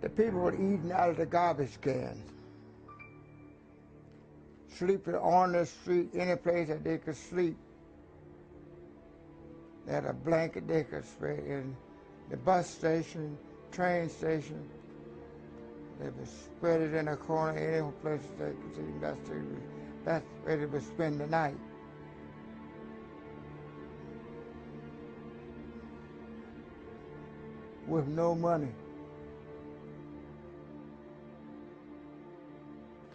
The people were eating out of the garbage can, sleeping on the street, any place that they could sleep. They had a blanket they could spread in the bus station, train station. They would spread it in a corner, any place they could see. That's where they would spend the night. With no money.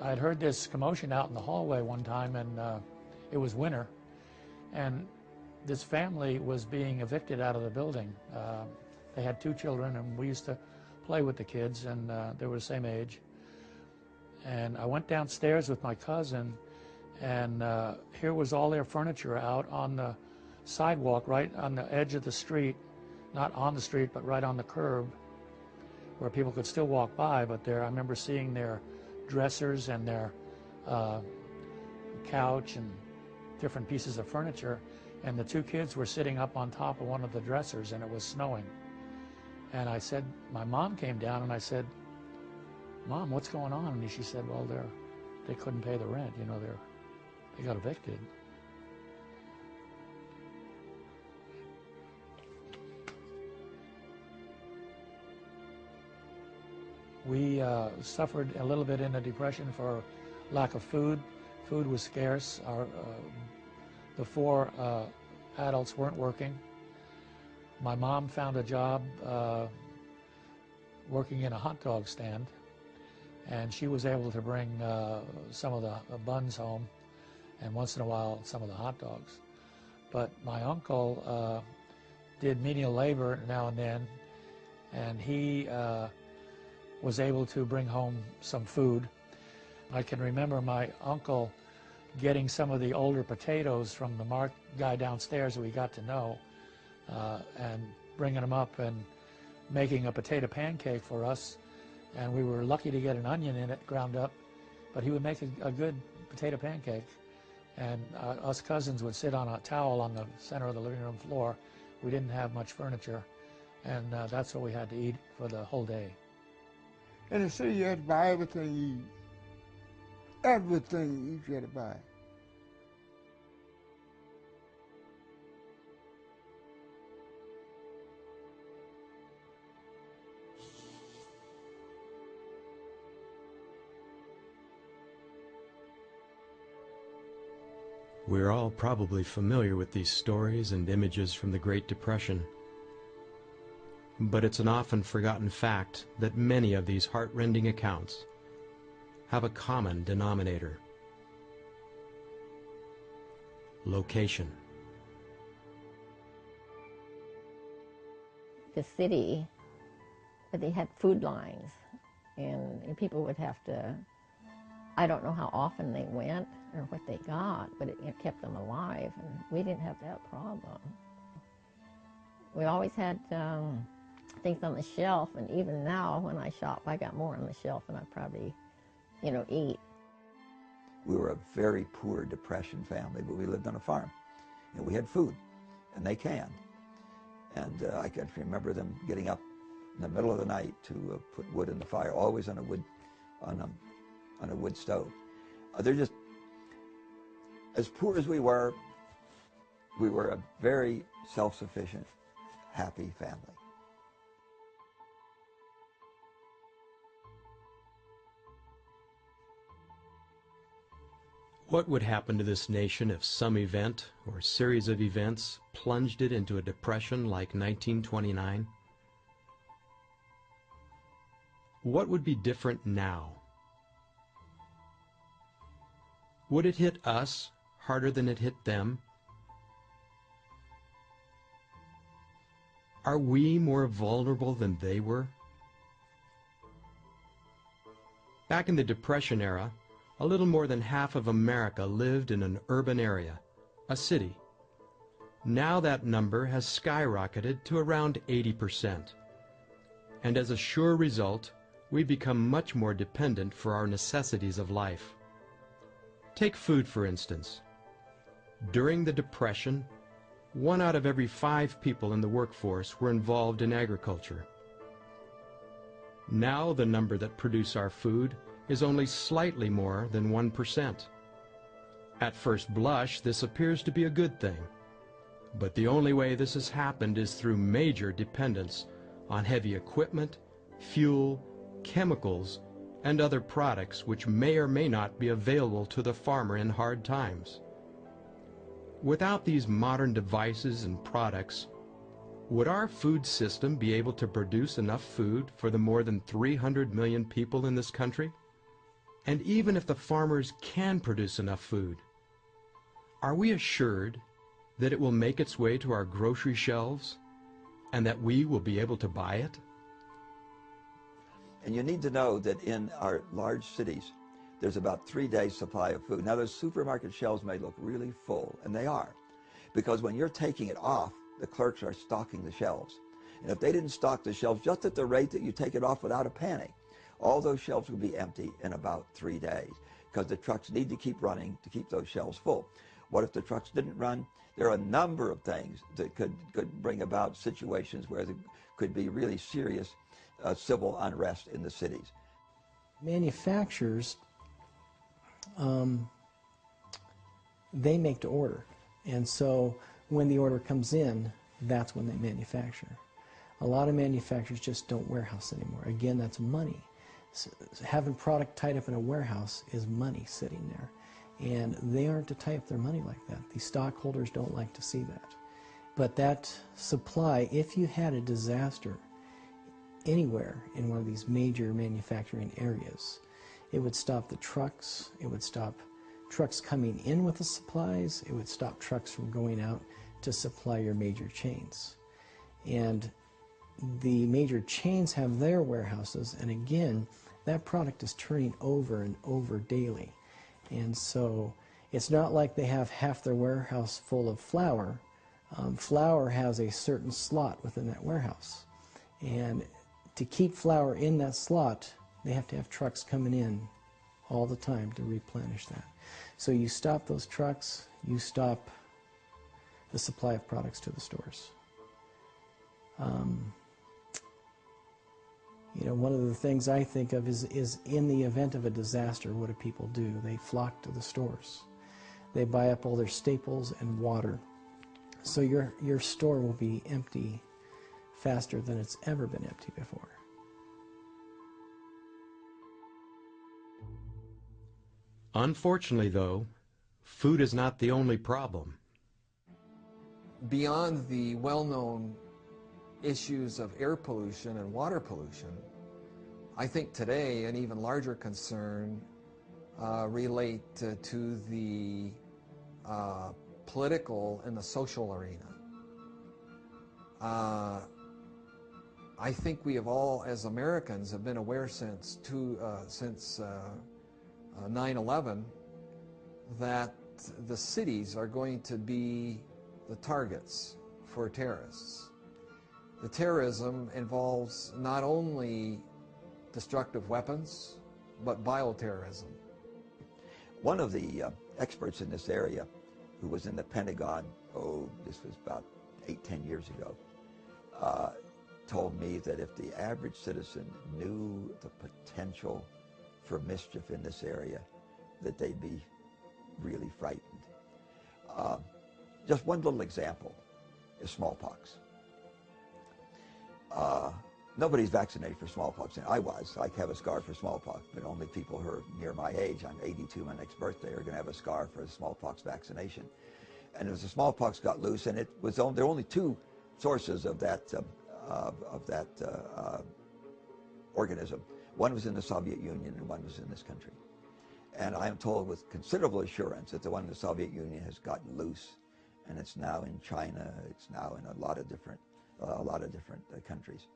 I had heard this commotion out in the hallway one time, and it was winter, and this family was being evicted out of the building. They had 2 children, and we used to play with the kids, and they were the same age. And I went downstairs with my cousin, and here was all their furniture out on the sidewalk, right on the edge of the street, not on the street, but right on the curb, where people could still walk by. But there, I remember seeing their dressers and their couch and different pieces of furniture, and the 2 kids were sitting up on top of one of the dressers, and it was snowing. And I said, my mom came down, and I said, "Mom, what's going on?" And she said, "Well, they couldn't pay the rent, you know, they got evicted." We suffered a little bit in the Depression for lack of food. Food was scarce. The 4 adults weren't working. My mom found a job working in a hot dog stand, and she was able to bring some of the buns home, and once in a while some of the hot dogs. But my uncle did menial labor now and then, and he was able to bring home some food. I can remember my uncle getting some of the older potatoes from the guy downstairs that we got to know, and bringing them up and making a potato pancake for us. And we were lucky to get an onion in it ground up, but he would make a good potato pancake. And us cousins would sit on a towel on the center of the living room floor. We didn't have much furniture, and that's what we had to eat for the whole day. In the city, you had to buy everything you eat. Everything you had to buy. We're all probably familiar with these stories and images from the Great Depression. But it's an often forgotten fact that many of these heartrending accounts have a common denominator: location. The city, but they had food lines, and people would have to, I don't know how often they went or what they got, but it kept them alive, and we didn't have that problem. We always had things on the shelf, and even now when I shop, I got more on the shelf than I probably, eat. We were a very poor Depression family, but we lived on a farm, and we had food, and they canned. And I can remember them getting up in the middle of the night to put wood in the fire, always on a wood stove. They're just, as poor as we were a very self-sufficient, happy family. What would happen to this nation if some event or series of events plunged it into a depression like 1929? What would be different now? Would it hit us harder than it hit them? Are we more vulnerable than they were? Back in the Depression era, a little more than half of America lived in an urban area, a city. Now that number has skyrocketed to around 80%. And as a sure result, we become much more dependent for our necessities of life. Take food, for instance. During the Depression, 1 out of every 5 people in the workforce were involved in agriculture. Now the number that produce our food is only slightly more than 1%. At first blush, this appears to be a good thing. But the only way this has happened is through major dependence on heavy equipment, fuel, chemicals, and other products which may or may not be available to the farmer in hard times. Without these modern devices and products, would our food system be able to produce enough food for the more than 300 million people in this country? And even if the farmers can produce enough food, are we assured that it will make its way to our grocery shelves and that we will be able to buy it? And you need to know that in our large cities, there's about 3 days' supply of food. Now, those supermarket shelves may look really full, and they are, because when you're taking it off, the clerks are stocking the shelves. And if they didn't stock the shelves just at the rate that you take it off without a panic, all those shelves would be empty in about 3 days, because the trucks need to keep running to keep those shelves full. What if the trucks didn't run? There are a number of things that could bring about situations where there could be really serious civil unrest in the cities. Manufacturers, they make to order. And so when the order comes in, that's when they manufacture. A lot of manufacturers just don't warehouse anymore. Again, that's money. So having product tied up in a warehouse is money sitting there. And they aren't to tie up their money like that. The stockholders don't like to see that. But that supply, if you had a disaster anywhere in one of these major manufacturing areas, it would stop the trucks, it would stop trucks coming in with the supplies, it would stop trucks from going out to supply your major chains. And the major chains have their warehouses, and again, that product is turning over and over daily. And so it's not like they have half their warehouse full of flour. Flour has a certain slot within that warehouse. And to keep flour in that slot, they have to have trucks coming in all the time to replenish that. So you stop those trucks, you stop the supply of products to the stores. You know, one of the things I think of is in the event of a disaster, what do people do? They flock to the stores. They buy up all their staples and water. So your store will be empty faster than it's ever been empty before. Unfortunately, though, food is not the only problem. Beyond the well-known issues of air pollution and water pollution, I think today an even larger concern relate to the political and the social arena. I think we have all, as Americans, have been aware since 9/11 that the cities are going to be the targets for terrorists. The terrorism involves not only destructive weapons, but bioterrorism. One of the experts in this area, who was in the Pentagon, this was about 8-10 years ago, told me that if the average citizen knew the potential for mischief in this area, that they'd be really frightened. Just one little example is smallpox. Nobody's vaccinated for smallpox. I was. I have a scar for smallpox, but only people who are near my age, I'm 82, my next birthday, are going to have a scar for a smallpox vaccination. And as the smallpox got loose, and there were only two sources of that organism. One was in the Soviet Union and one was in this country. And I am told with considerable assurance that the one in the Soviet Union has gotten loose, and it's now in China, it's now in a lot of different countries.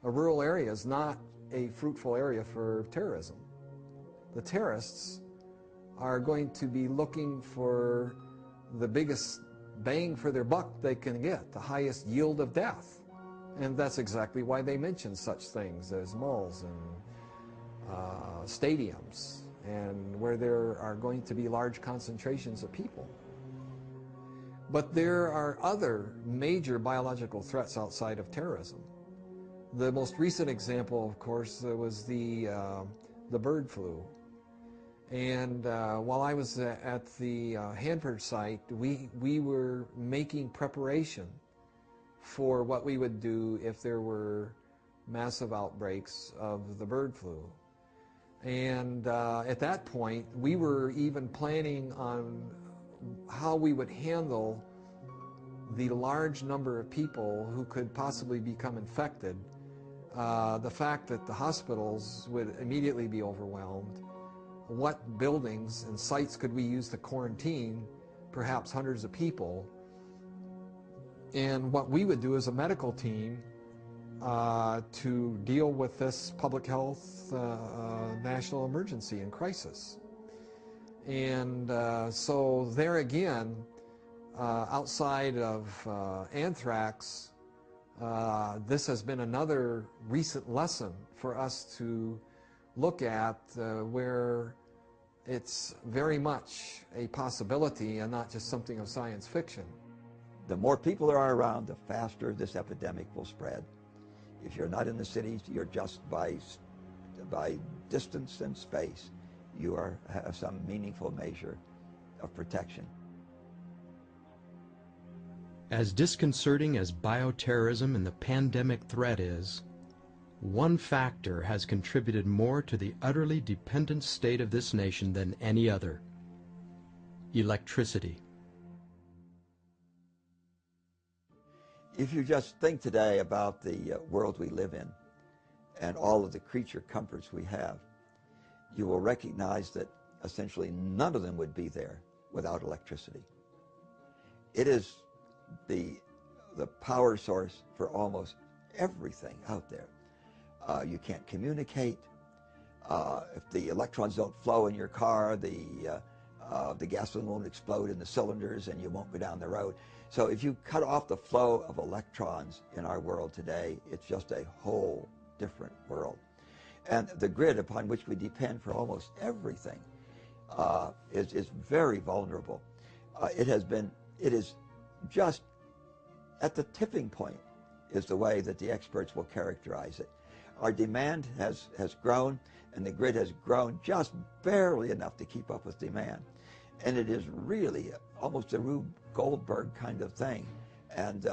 A rural area is not a fruitful area for terrorism. The terrorists are going to be looking for the biggest bang for their buck they can get, the highest yield of death. And that's exactly why they mention such things as malls and stadiums, and where there are going to be large concentrations of people. But there are other major biological threats outside of terrorism. The most recent example, of course, was the bird flu. And while I was at the Hanford site, we were making preparation for what we would do if there were massive outbreaks of the bird flu. And at that point, we were even planning on how we would handle the large number of people who could possibly become infected. The fact that the hospitals would immediately be overwhelmed. What buildings and sites could we use to quarantine perhaps hundreds of people? And what we would do as a medical team to deal with this public health national emergency and crisis. And so there again, outside of anthrax, this has been another recent lesson for us to look at where it's very much a possibility and not just something of science fiction. The more people there are around, the faster this epidemic will spread. If you're not in the cities, you're just by distance and space, you have some meaningful measure of protection. As disconcerting as bioterrorism and the pandemic threat is, one factor has contributed more to the utterly dependent state of this nation than any other: electricity. If you just think today about the world we live in and all of the creature comforts we have, you will recognize that essentially none of them would be there without electricity. It is the power source for almost everything out there. You can't communicate. If the electrons don't flow in your car, the gasoline won't explode in the cylinders and you won't go down the road. So if you cut off the flow of electrons in our world today, it's just a whole different world. And the grid upon which we depend for almost everything is very vulnerable. It is just at the tipping point is the way that the experts will characterize it. Our demand has grown, and the grid has grown just barely enough to keep up with demand. And it is really almost a Rube Goldberg kind of thing. And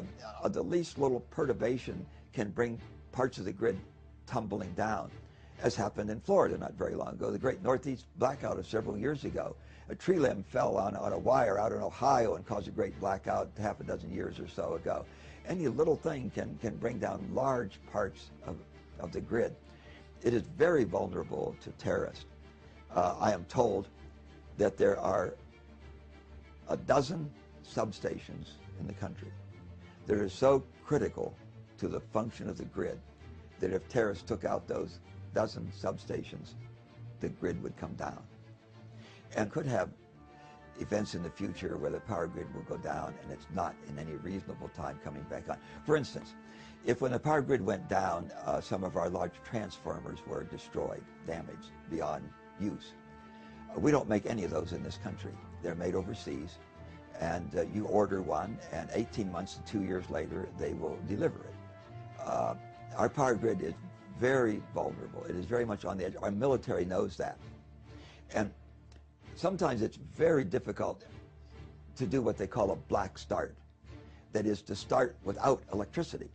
the least little perturbation can bring parts of the grid tumbling down, as happened in Florida not very long ago. The great Northeast blackout of several years ago. A tree limb fell on a wire out in Ohio and caused a great blackout half a dozen years or so ago. Any little thing can bring down large parts of the grid. It is very vulnerable to terrorists. I am told that there are a dozen substations in the country that are so critical to the function of the grid that if terrorists took out those dozen substations, the grid would come down. And could have events in the future where the power grid will go down and it's not in any reasonable time coming back on. For instance, if when the power grid went down, some of our large transformers were destroyed, damaged beyond use. We don't make any of those in this country. They're made overseas, and you order one, and 18 months to 2 years later, they will deliver it. Our power grid is very vulnerable. It is very much on the edge. Our military knows that. And sometimes it's very difficult to do what they call a black start. That is, to start without electricity.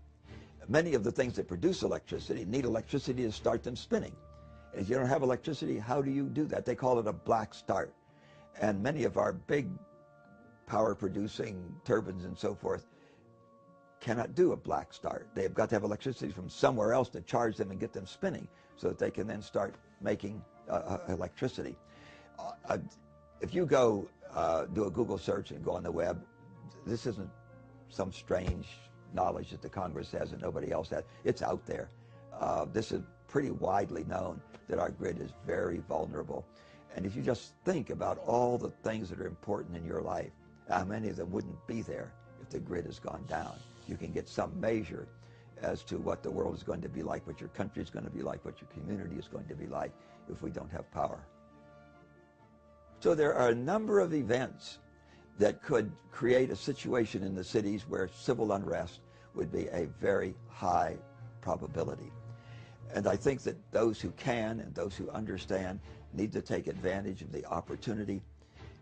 Many of the things that produce electricity need electricity to start them spinning. If you don't have electricity, how do you do that? They call it a black start. And many of our big power-producing turbines and so forth cannot do a black start. They've got to have electricity from somewhere else to charge them and get them spinning so that they can then start making electricity. If you go do a Google search and go on the web, this isn't some strange knowledge that the Congress has and nobody else has. It's out there. This is pretty widely known that our grid is very vulnerable. And if you just think about all the things that are important in your life, how many of them wouldn't be there if the grid has gone down? You can get some measure as to what the world is going to be like, what your country is going to be like, what your community is going to be like if we don't have power. So there are a number of events that could create a situation in the cities where civil unrest would be a very high probability. And I think that those who can and those who understand need to take advantage of the opportunity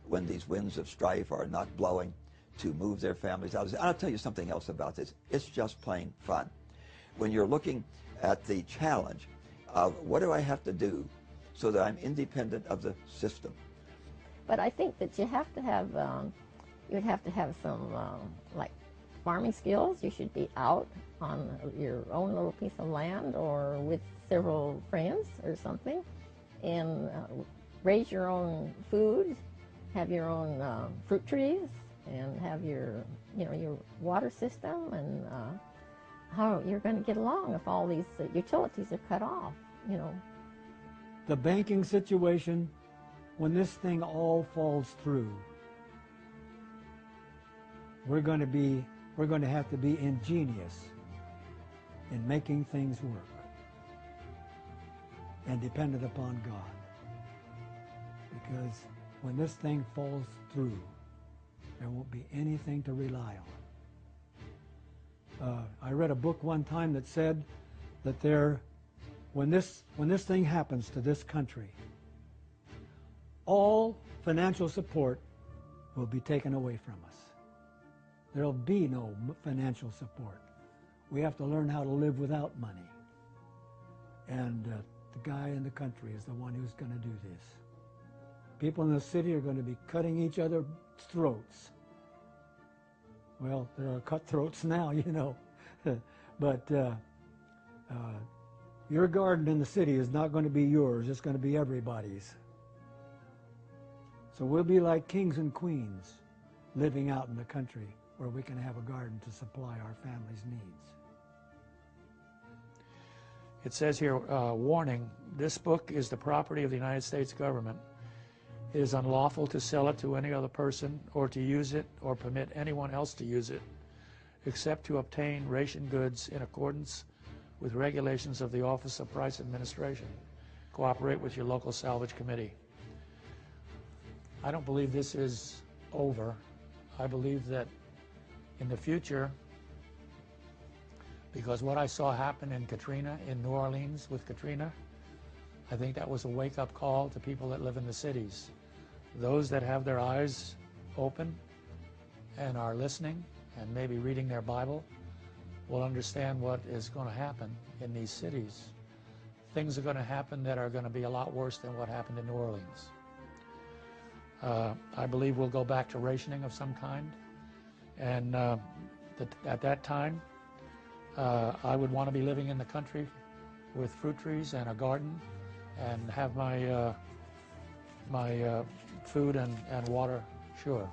when these winds of strife are not blowing to move their families out. I'll tell you something else about this. It's just plain fun. When you're looking at the challenge of what do I have to do so that I'm independent of the system. But I think that you have to have, you would have to have some like farming skills. You should be out on your own little piece of land or with several friends or something and raise your own food, have your own fruit trees, and have your, your water system, and how you're going to get along if all these utilities are cut off, The banking situation, when this thing all falls through, we're going to have to be ingenious in making things work and dependent upon God. Because when this thing falls through, there won't be anything to rely on. I read a book one time that said that when this thing happens to this country, all financial support will be taken away from us. There'll be no financial support. We have to learn how to live without money. And the guy in the country is the one who's going to do this. People in the city are going to be cutting each other's throats. Well, there are cutthroats now, but your garden in the city is not going to be yours. It's going to be everybody's. So we'll be like kings and queens living out in the country where we can have a garden to supply our family's needs. It says here, warning, this book is the property of the United States government. It is unlawful to sell it to any other person or to use it or permit anyone else to use it, except to obtain ration goods in accordance with regulations of the Office of Price Administration. Cooperate with your local salvage committee. I don't believe this is over. I believe that in the future, because what I saw happen in Katrina, in New Orleans with Katrina, I think that was a wake-up call to people that live in the cities. Those that have their eyes open and are listening and maybe reading their Bible will understand what is going to happen in these cities. Things are going to happen that are going to be a lot worse than what happened in New Orleans. I believe we'll go back to rationing of some kind, and at that time I would want to be living in the country with fruit trees and a garden and have my food and water sure.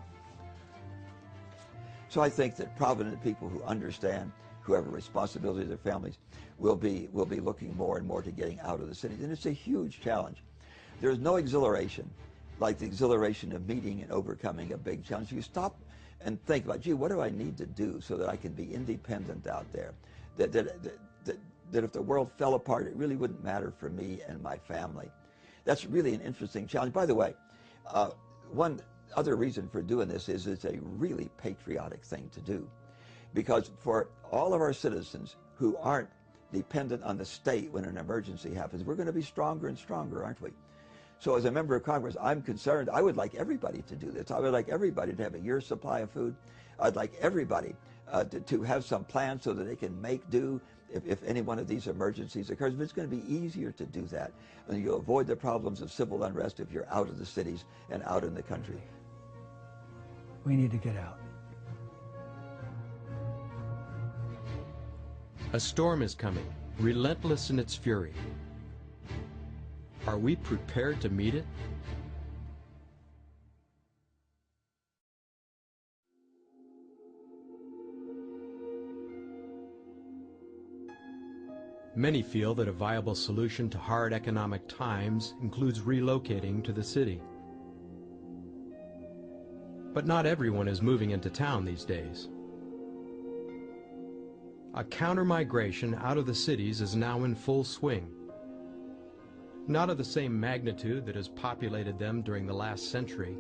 So I think that provident people who understand, who have a responsibility to their families, will be looking more and more to getting out of the cities. And it's a huge challenge. There's no exhilaration like the exhilaration of meeting and overcoming a big challenge. You stop and think about, gee, what do I need to do so that I can be independent out there? That if the world fell apart, it really wouldn't matter for me and my family. That's really an interesting challenge. By the way, one other reason for doing this is it's a really patriotic thing to do. Because for all of our citizens who aren't dependent on the state when an emergency happens, we're going to be stronger and stronger, aren't we? So as a member of Congress, I'm concerned. I would like everybody to do this. I would like everybody to have a year's supply of food. I'd like everybody to have some plan so that they can make do if any one of these emergencies occurs. But it's going to be easier to do that. And you'll avoid the problems of civil unrest if you're out of the cities and out in the country. We need to get out. A storm is coming, relentless in its fury. Are we prepared to meet it? Many feel that a viable solution to hard economic times includes relocating to the city. But not everyone is moving into town these days. A counter-migration out of the cities is now in full swing. Not of the same magnitude that has populated them during the last century,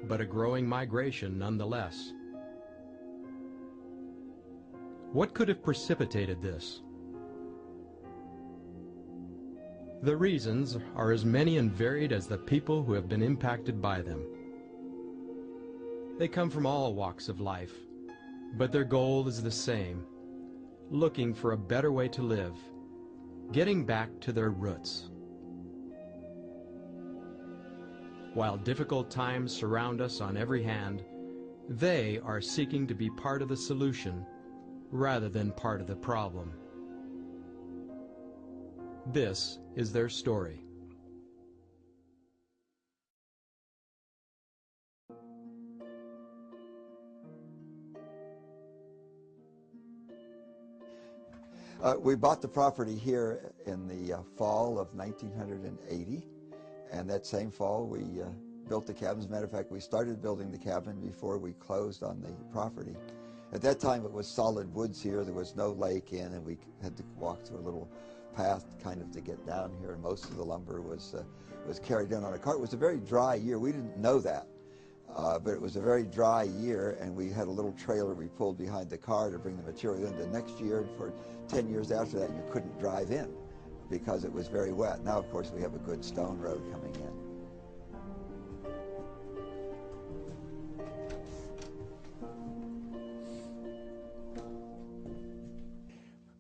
but a growing migration nonetheless. What could have precipitated this? The reasons are as many and varied as the people who have been impacted by them. They come from all walks of life, but their goal is the same: looking for a better way to live, getting back to their roots. While difficult times surround us on every hand, they are seeking to be part of the solution rather than part of the problem. This is their story. We bought the property here in the fall of 1980, and that same fall we built the cabin. As a matter of fact, we started building the cabin before we closed on the property. At that time it was solid woods here. There was no lake in, and we had to walk through a little path kind of to get down here, and most of the lumber was carried in on a cart. It was a very dry year. We didn't know that, but it was a very dry year, and we had a little trailer we pulled behind the car to bring the material in. The next year, and for 10 years after that, you couldn't drive in because it was very wet. Now, of course, we have a good stone road coming in.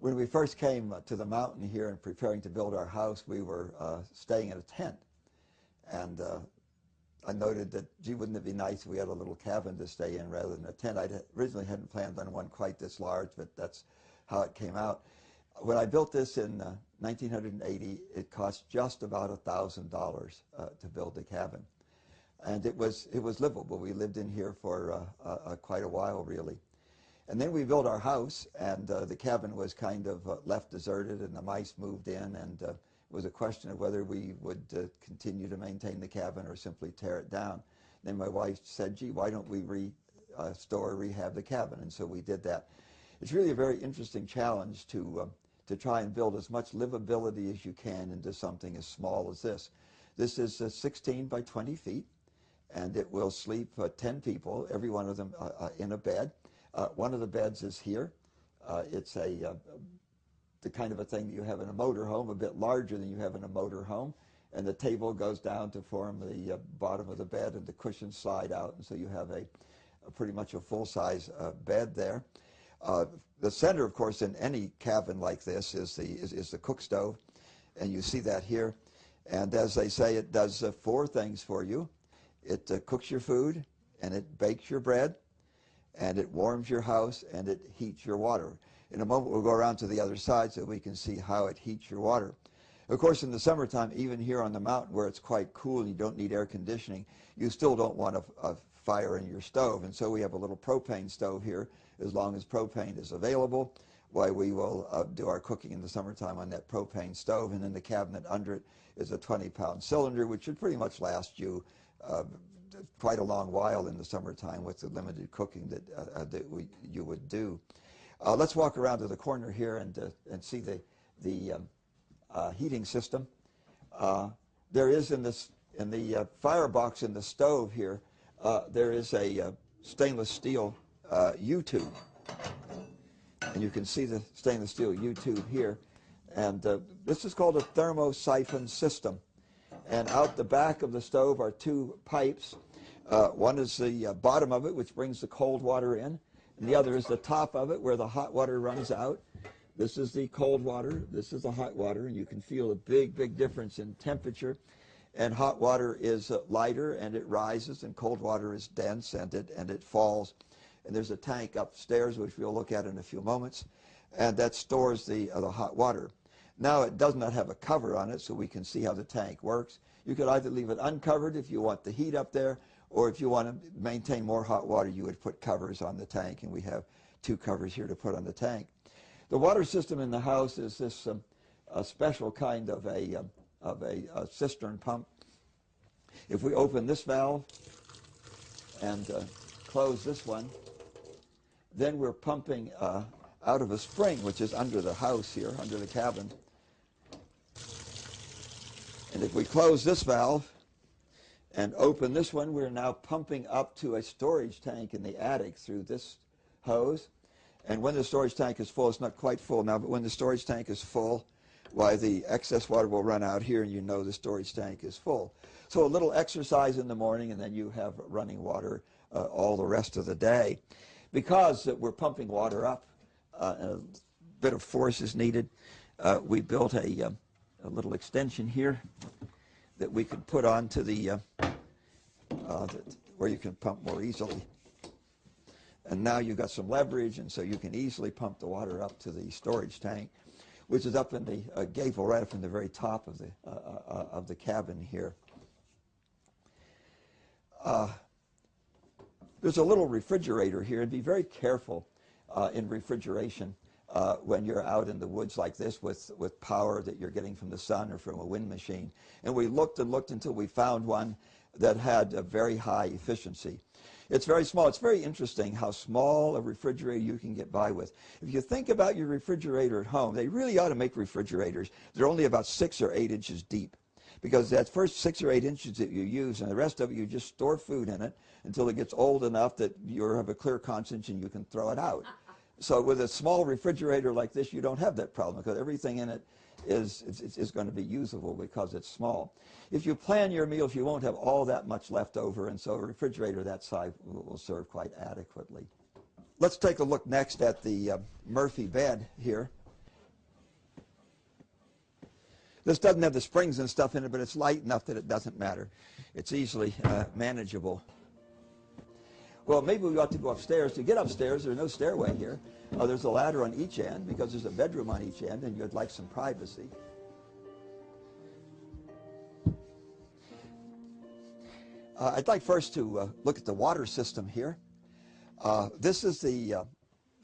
When we first came to the mountain here and preparing to build our house, we were staying in a tent. And I noted that, gee, wouldn't it be nice if we had a little cabin to stay in rather than a tent? I originally hadn't planned on one quite this large, but that's how it came out. When I built this in 1980, it cost just about $1,000 to build the cabin. And it was livable. We lived in here for quite a while, really. And then we built our house, and the cabin was kind of left deserted, and the mice moved in, and it was a question of whether we would continue to maintain the cabin or simply tear it down. Then my wife said, gee, why don't we rehab the cabin? And so we did that. It's really a very interesting challenge to try and build as much livability as you can into something as small as this. This is 16 by 20 feet, and it will sleep 10 people, every one of them in a bed. One of the beds is here. It's the kind of a thing that you have in a motorhome, a bit larger than you have in a motorhome, and the table goes down to form the bottom of the bed, and the cushions slide out, and so you have a pretty much a full-size bed there. The center, of course, in any cabin like this is the cook stove, and you see that here. And as they say, it does 4 things for you. It cooks your food, and it bakes your bread, and it warms your house, and it heats your water. In a moment we'll go around to the other side so we can see how it heats your water. Of course, in the summertime, even here on the mountain where it's quite cool and you don't need air conditioning, you still don't want a fire in your stove, and so we have a little propane stove here. As long as propane is available, why, we will do our cooking in the summertime on that propane stove, and in the cabinet under it is a 20-pound cylinder, which should pretty much last you quite a long while in the summertime with the limited cooking that you would do. Let's walk around to the corner here and see the heating system. There is in the firebox in the stove here, there is a stainless steel U-tube, and you can see the stainless steel U-tube here. And this is called a thermosiphon system. And out the back of the stove are 2 pipes. One is the bottom of it, which brings the cold water in, and the other is the top of it, where the hot water runs out. This is the cold water, this is the hot water, and you can feel a big difference in temperature. And hot water is lighter, and it rises, and cold water is dense, and it falls. And there's a tank upstairs, which we'll look at in a few moments, and that stores the hot water. Now, it does not have a cover on it, so we can see how the tank works. You could either leave it uncovered if you want the heat up there, or if you want to maintain more hot water, you would put covers on the tank, and we have 2 covers here to put on the tank. The water system in the house is this a special kind of a cistern pump. If we open this valve and close this one, then we're pumping out of a spring, which is under the house here, under the cabin. And if we close this valve and open this one, we're now pumping up to a storage tank in the attic through this hose. And when the storage tank is full, it's not quite full now, but when the storage tank is full, why the excess water will run out here and you know the storage tank is full. So a little exercise in the morning and then you have running water all the rest of the day. Because we're pumping water up, a bit of force is needed. We built a little extension here that we could put onto the, where you can pump more easily. And now you've got some leverage, and so you can easily pump the water up to the storage tank, which is up in the gable, right up in the very top of the cabin here. There's a little refrigerator here, and be very careful in refrigeration when you're out in the woods like this with power that you're getting from the sun or from a wind machine. And we looked and looked until we found one that had a very high efficiency. It's very small. It's very interesting how small a refrigerator you can get by with. If you think about your refrigerator at home, they really ought to make refrigerators. They're only about 6 or 8 inches deep, because that first 6 or 8 inches that you use, and the rest of it, you just store food in it until it gets old enough that you have a clear conscience and you can throw it out. So with a small refrigerator like this, you don't have that problem, because everything in it is going to be usable because it's small. If you plan your meals, you won't have all that much left over, and so a refrigerator that size will serve quite adequately. Let's take a look next at the Murphy bed here. This doesn't have the springs and stuff in it, but it's light enough that it doesn't matter. It's easily manageable. Well, maybe we ought to go upstairs. To get upstairs, there's no stairway here. There's a ladder on each end because there's a bedroom on each end, and you'd like some privacy. I'd like first to look at the water system here. This is the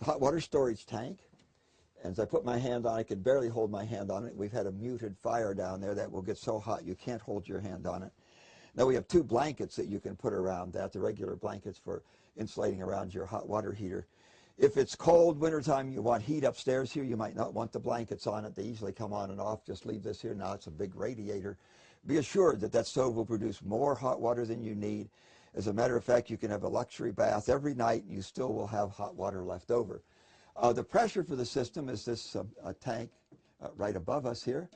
hot water storage tank. As I put my hand on it, I could barely hold my hand on it. We've had a muted fire down there that will get so hot you can't hold your hand on it. Now we have 2 blankets that you can put around that, the regular blankets for insulating around your hot water heater. If it's cold wintertime, you want heat upstairs here, you might not want the blankets on it. They easily come on and off. Just leave this here. Now it's a big radiator. Be assured that that stove will produce more hot water than you need. As a matter of fact, you can have a luxury bath every night and you still will have hot water left over. The pressure for the system is this tank right above us here.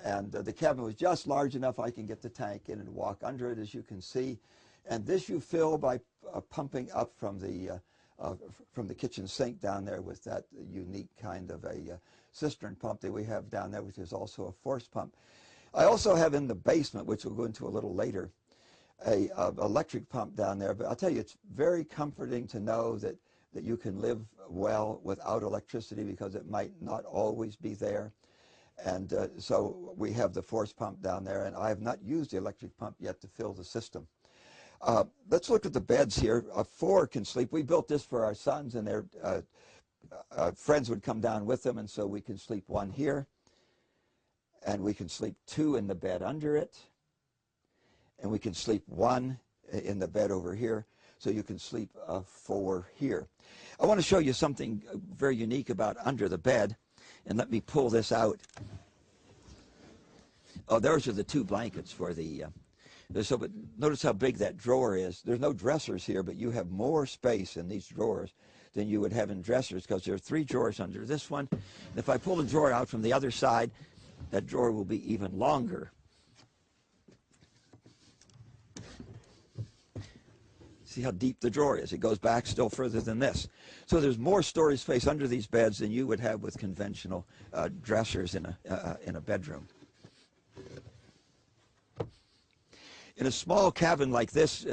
And the cabin was just large enough I can get the tank in and walk under it, as you can see. And this you fill by pumping up from the kitchen sink down there with that unique kind of a cistern pump that we have down there, which is also a force pump. I also have in the basement, which we'll go into a little later, a electric pump down there. But I'll tell you, it's very comforting to know that you can live well without electricity, because it might not always be there. And so we have the force pump down there, and I have not used the electric pump yet to fill the system. Let's look at the beds here. 4 can sleep. We built this for our sons, and their friends would come down with them, and so we can sleep 1 here, and we can sleep 2 in the bed under it, and we can sleep 1 in the bed over here, so you can sleep 4 here. I want to show you something very unique about under the bed. And let me pull this out. Oh, those are the 2 blankets for the, but notice how big that drawer is. There's no dressers here, but you have more space in these drawers than you would have in dressers, because there are 3 drawers under this one. And if I pull the drawer out from the other side, that drawer will be even longer. See how deep the drawer is. It goes back still further than this. So there's more storage space under these beds than you would have with conventional dressers in a bedroom. In a small cabin like this,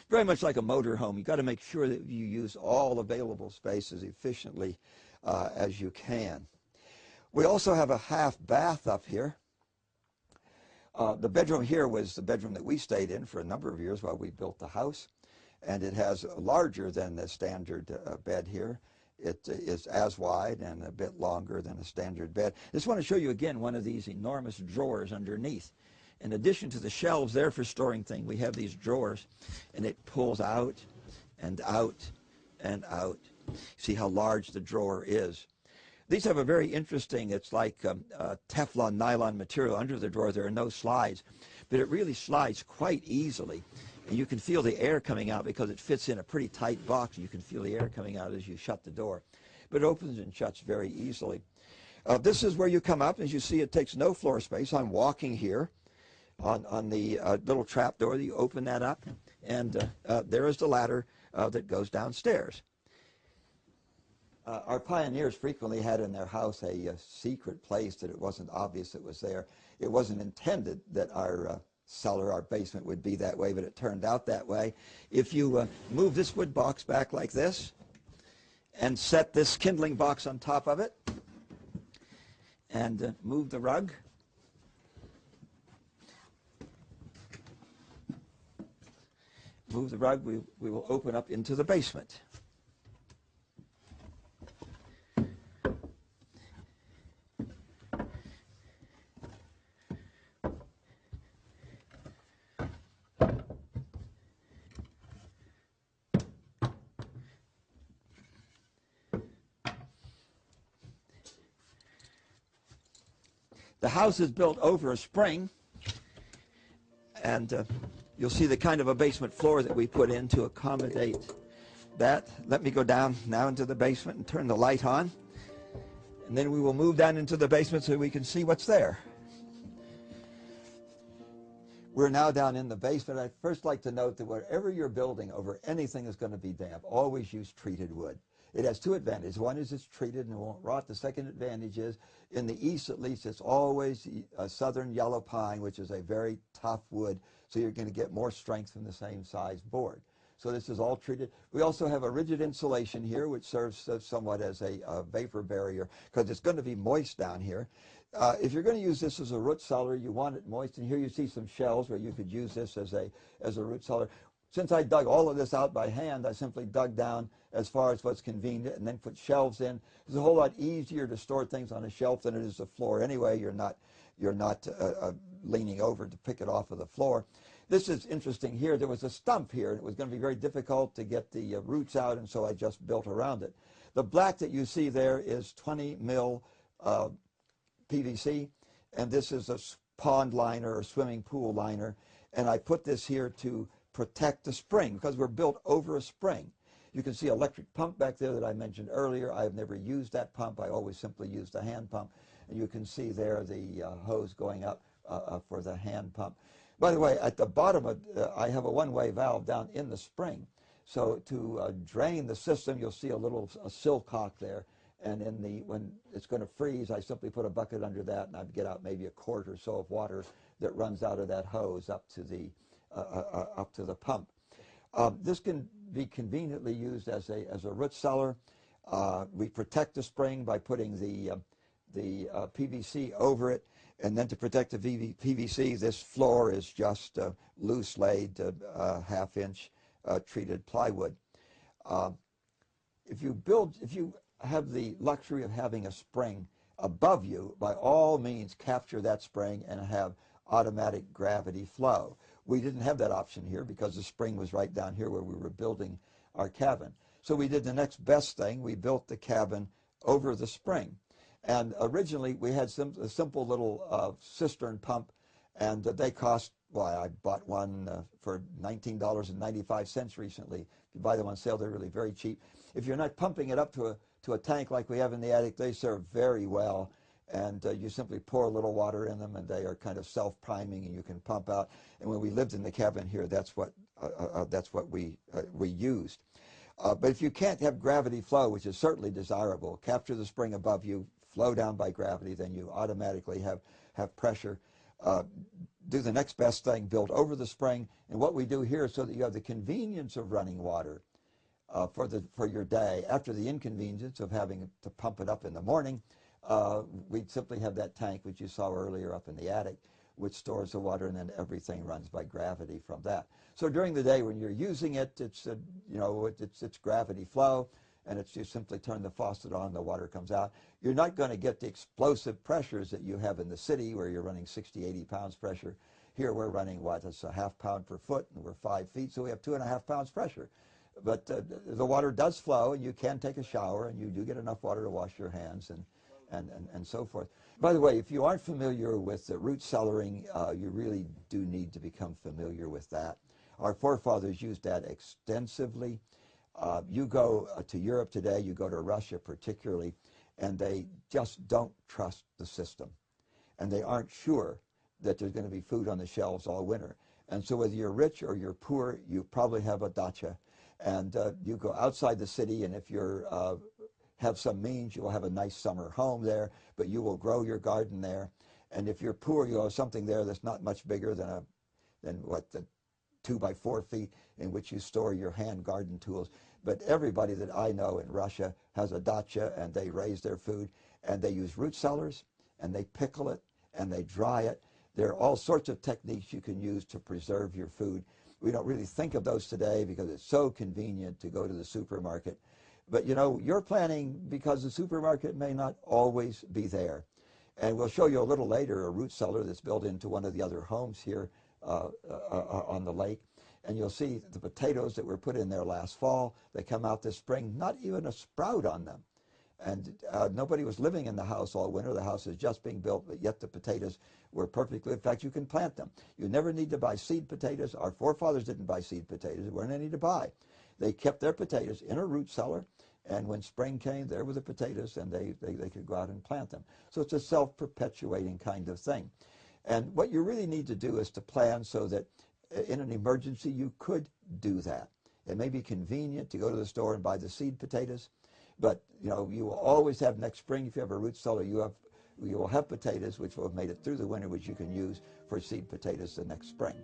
very much like a motor home, you've got to make sure that you use all available space as efficiently as you can. We also have a half bath up here. The bedroom here was the bedroom that we stayed in for a number of years while we built the house. And it has larger than the standard bed here. It is as wide and a bit longer than a standard bed. I just want to show you again one of these enormous drawers underneath. In addition to the shelves there for storing things, we have these drawers, and it pulls out and out and out. See how large the drawer is. These have a very interesting, it's like Teflon nylon material under the drawer. There are no slides, but it really slides quite easily. And you can feel the air coming out because it fits in a pretty tight box. You can feel the air coming out as you shut the door. But it opens and shuts very easily. This is where you come up. As you see, it takes no floor space. I'm walking here on the little trap door. You open that up, and there is the ladder that goes downstairs. Our pioneers frequently had in their house a secret place that it wasn't obvious it was there. It wasn't intended that our cellar, our basement would be that way, but it turned out that way. If you move this wood box back like this and set this kindling box on top of it and move the rug, we will open up into the basement. The house is built over a spring, and you'll see the kind of a basement floor that we put in to accommodate that. Let me go down now into the basement and turn the light on, and then we will move down into the basement so we can see what's there. We're now down in the basement. I'd first like to note that wherever you're building over anything that's going to be damp, always use treated wood. It has two advantages. One is it's treated and it won't rot. The second advantage is, in the east at least, it's always a southern yellow pine, which is a very tough wood, so you're going to get more strength from the same size board. So this is all treated. We also have a rigid insulation here, which serves somewhat as a vapor barrier, because it's going to be moist down here. If you're going to use this as a root cellar, you want it moist. And here you see some shelves where you could use this as a root cellar. Since I dug all of this out by hand, I simply dug down as far as what's convenient and then put shelves in. It's a whole lot easier to store things on a shelf than it is the floor anyway. You're not leaning over to pick it off of the floor. This is interesting here. There was a stump here, and it was going to be very difficult to get the roots out, and so I just built around it. The black that you see there is 20 mil PVC, and this is a pond liner or swimming pool liner, and I put this here to protect the spring because we're built over a spring. You can see an electric pump back there that I mentioned earlier. I've never used that pump. I always simply use the hand pump, and you can see there the hose going up for the hand pump. By the way, at the bottom of I have a one-way valve down in the spring, so to drain the system, you'll see a sill cock there. And when it's going to freeze, I simply put a bucket under that, and I'd get out maybe a quart or so of water that runs out of that hose up to the pump. This can be conveniently used as a root cellar. We protect the spring by putting the PVC over it, and then to protect the PVC, this floor is just loose laid half-inch treated plywood. If you have the luxury of having a spring above you, by all means capture that spring and have automatic gravity flow. We didn't have that option here because the spring was right down here where we were building our cabin. So we did the next best thing. We built the cabin over the spring. And originally we had a simple little cistern pump, and they cost, well, I bought one for $19.95 recently. If you buy them on sale, they're really very cheap. If you're not pumping it up to a tank like we have in the attic, they serve very well. And you simply pour a little water in them, and they are kind of self-priming, and you can pump out. And when we lived in the cabin here, that's what we used. But if you can't have gravity flow, which is certainly desirable, capture the spring above you, flow down by gravity, then you automatically have pressure. Do the next best thing, build over the spring. And what we do here is so that you have the convenience of running water for your day. After the inconvenience of having to pump it up in the morning, we'd simply have that tank, which you saw earlier up in the attic, which stores the water, and then everything runs by gravity from that. So during the day when you're using it, it's gravity flow, and you simply turn the faucet on, the water comes out. You're not going to get the explosive pressures that you have in the city where you're running 60, 80 pounds pressure. Here we're running, it's a half pound per foot, and we're 5 feet, so we have 2.5 pounds pressure. But the water does flow, and you can take a shower, and you do get enough water to wash your hands and so forth. By the way, if you aren't familiar with root cellaring, you really do need to become familiar with that. Our forefathers used that extensively. You go to Europe today, you go to Russia particularly, and they just don't trust the system. And they aren't sure that there's going to be food on the shelves all winter. And so whether you're rich or you're poor, you probably have a dacha. And you go outside the city, and if you're have some means, you will have a nice summer home there, but you will grow your garden there. And if you're poor, you'll have something there that's not much bigger than the 2 by 4 feet in which you store your hand garden tools. But everybody that I know in Russia has a dacha, and they raise their food, and they use root cellars, and they pickle it, and they dry it. There are all sorts of techniques you can use to preserve your food. We don't really think of those today because it's so convenient to go to the supermarket. But you know, you're planning because the supermarket may not always be there. And we'll show you a little later a root cellar that's built into one of the other homes here on the lake. And you'll see the potatoes that were put in there last fall. They come out this spring, not even a sprout on them. And nobody was living in the house all winter. The house is just being built, but yet the potatoes were perfectly, in fact, you can plant them. You never need to buy seed potatoes. Our forefathers didn't buy seed potatoes. There weren't any to buy. They kept their potatoes in a root cellar, and when spring came, there were the potatoes, and they could go out and plant them. So it's a self-perpetuating kind of thing. And what you really need to do is to plan so that in an emergency you could do that. It may be convenient to go to the store and buy the seed potatoes, but you know, you will always have next spring, if you have a root cellar, you will have potatoes which will have made it through the winter, which you can use for seed potatoes the next spring.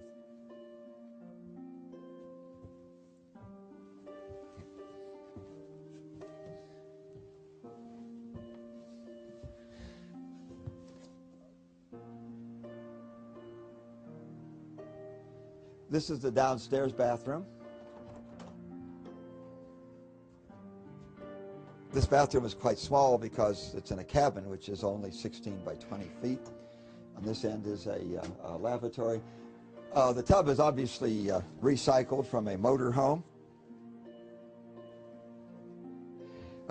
This is the downstairs bathroom. This bathroom is quite small because it's in a cabin, which is only 16 by 20 feet. On this end is a lavatory. The tub is obviously recycled from a motor home.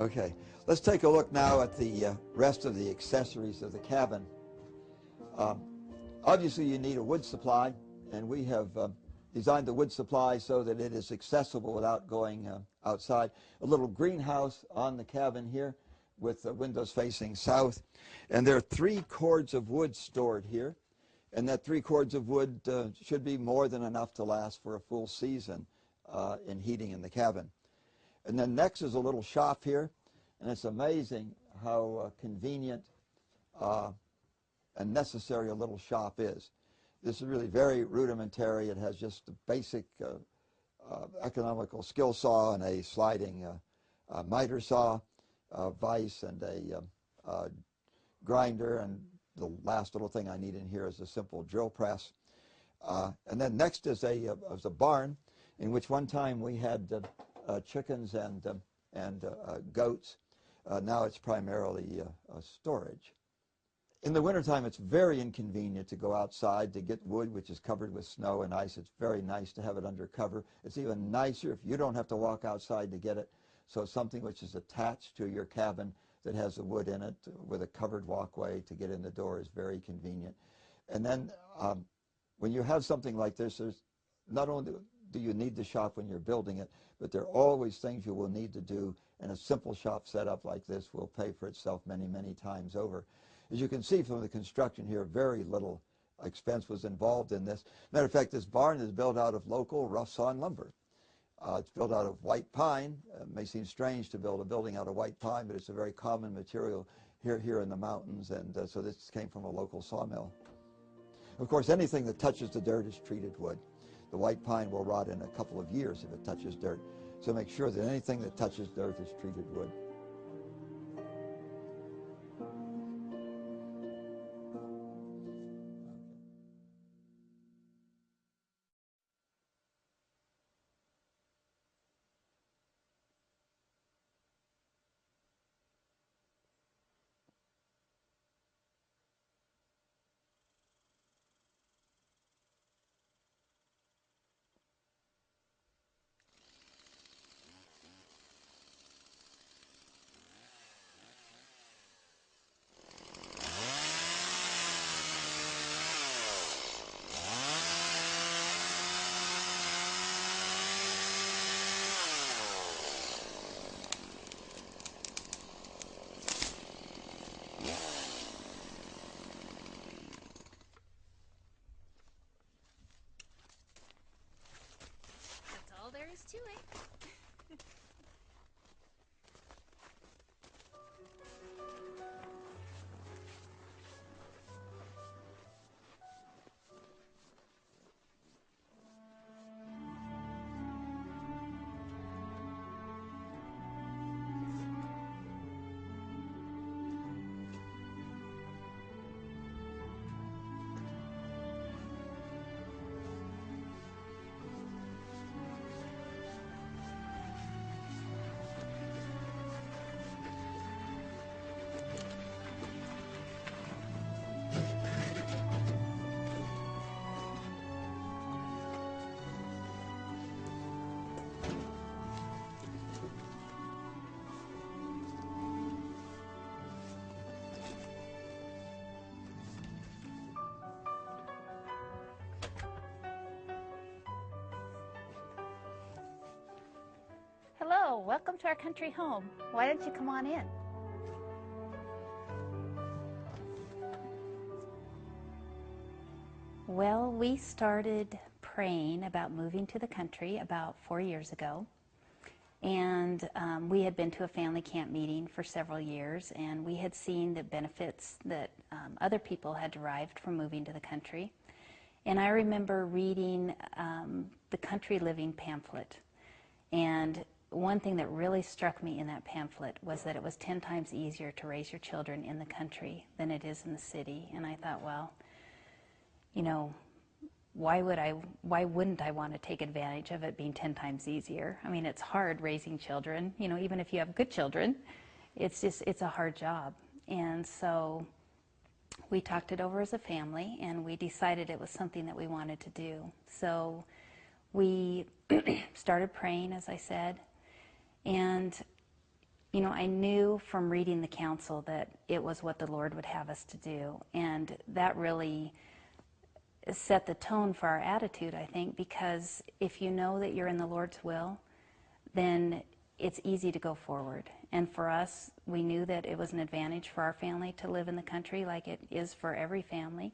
Okay, let's take a look now at the rest of the accessories of the cabin. Obviously you need a wood supply, and we have designed the wood supply so that it is accessible without going outside. A little greenhouse on the cabin here with the windows facing south. And there are 3 cords of wood stored here. And that 3 cords of wood should be more than enough to last for a full season in heating in the cabin. And then next is a little shop here. And it's amazing how convenient and necessary a little shop is. This is really very rudimentary. It has just a basic economical skill saw and a sliding miter saw, vise, and a grinder. And the last little thing I need in here is a simple drill press. And then next is a barn in which one time we had chickens and goats. Now it's primarily storage. In the wintertime, it's very inconvenient to go outside to get wood, which is covered with snow and ice. It's very nice to have it under cover. It's even nicer if you don't have to walk outside to get it. So something which is attached to your cabin that has the wood in it with a covered walkway to get in the door is very convenient. And then when you have something like this, there's not only do you need the shop when you're building it, but there are always things you will need to do, and a simple shop setup like this will pay for itself many, many times over. As you can see from the construction here, very little expense was involved in this. Matter of fact, this barn is built out of local rough-sawn lumber. It's built out of white pine. It may seem strange to build a building out of white pine, but it's a very common material here in the mountains, and so this came from a local sawmill. Of course, anything that touches the dirt is treated wood. The white pine will rot in a couple of years if it touches dirt. So make sure that anything that touches dirt is treated wood. Well, welcome to our country home. Why don't you come on in? Well, we started praying about moving to the country about 4 years ago. And we had been to a family camp meeting for several years, and we had seen the benefits that other people had derived from moving to the country. And I remember reading the Country Living pamphlet. And one thing that really struck me in that pamphlet was that it was 10 times easier to raise your children in the country than it is in the city. And I thought, well, you know, why wouldn't I want to take advantage of it being 10 times easier? I mean, it's hard raising children, you know, even if you have good children, it's a hard job. And so we talked it over as a family, and we decided it was something that we wanted to do. So we started praying, as I said, and, you know, I knew from reading the counsel that it was what the Lord would have us to do, and that really set the tone for our attitude, I think, because if you know that you're in the Lord's will, then it's easy to go forward. And for us, we knew that it was an advantage for our family to live in the country like it is for every family.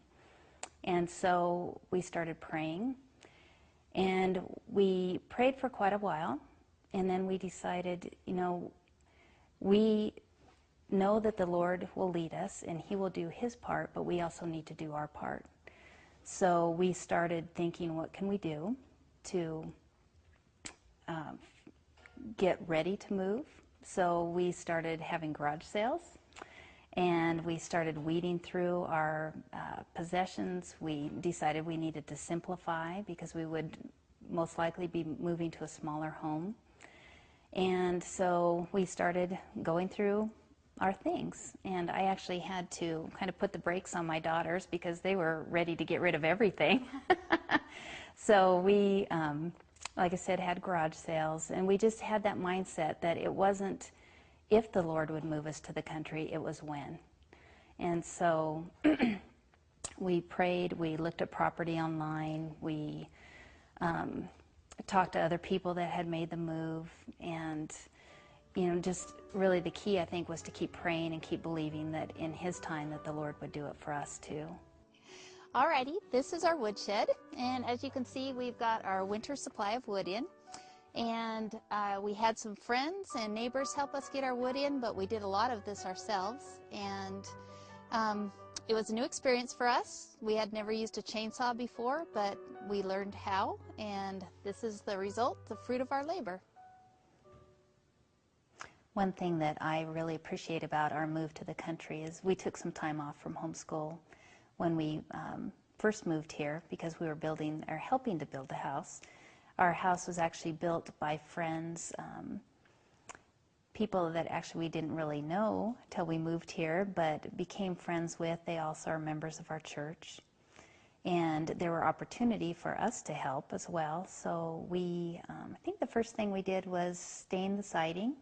And so we started praying, and we prayed for quite a while, and then we decided, you know, we know that the Lord will lead us and He will do His part, but we also need to do our part. So we started thinking, what can we do to get ready to move? So we started having garage sales, and we started weeding through our possessions. We decided we needed to simplify because we would most likely be moving to a smaller home. And so we started going through our things, and I actually had to kind of put the brakes on my daughters because they were ready to get rid of everything. So we, like I said, had garage sales, and we just had that mindset that it wasn't if the Lord would move us to the country, it was when. And so we prayed, we looked at property online, we talked to other people that had made the move, and you know, just really the key, I think, was to keep praying and keep believing that in His time that the Lord would do it for us too. Alrighty, this is our woodshed, and as you can see, we've got our winter supply of wood in, and we had some friends and neighbors help us get our wood in, but we did a lot of this ourselves, and it was a new experience for us. We had never used a chainsaw before, but we learned how, and this is the result, the fruit of our labor. One thing that I really appreciate about our move to the country is we took some time off from homeschool when we first moved here because we were building or helping to build the house. Our house was actually built by friends, people that actually we didn't really know till we moved here, but became friends with. They also are members of our church. And there were opportunity for us to help as well. So we, I think the first thing we did was stain the siding.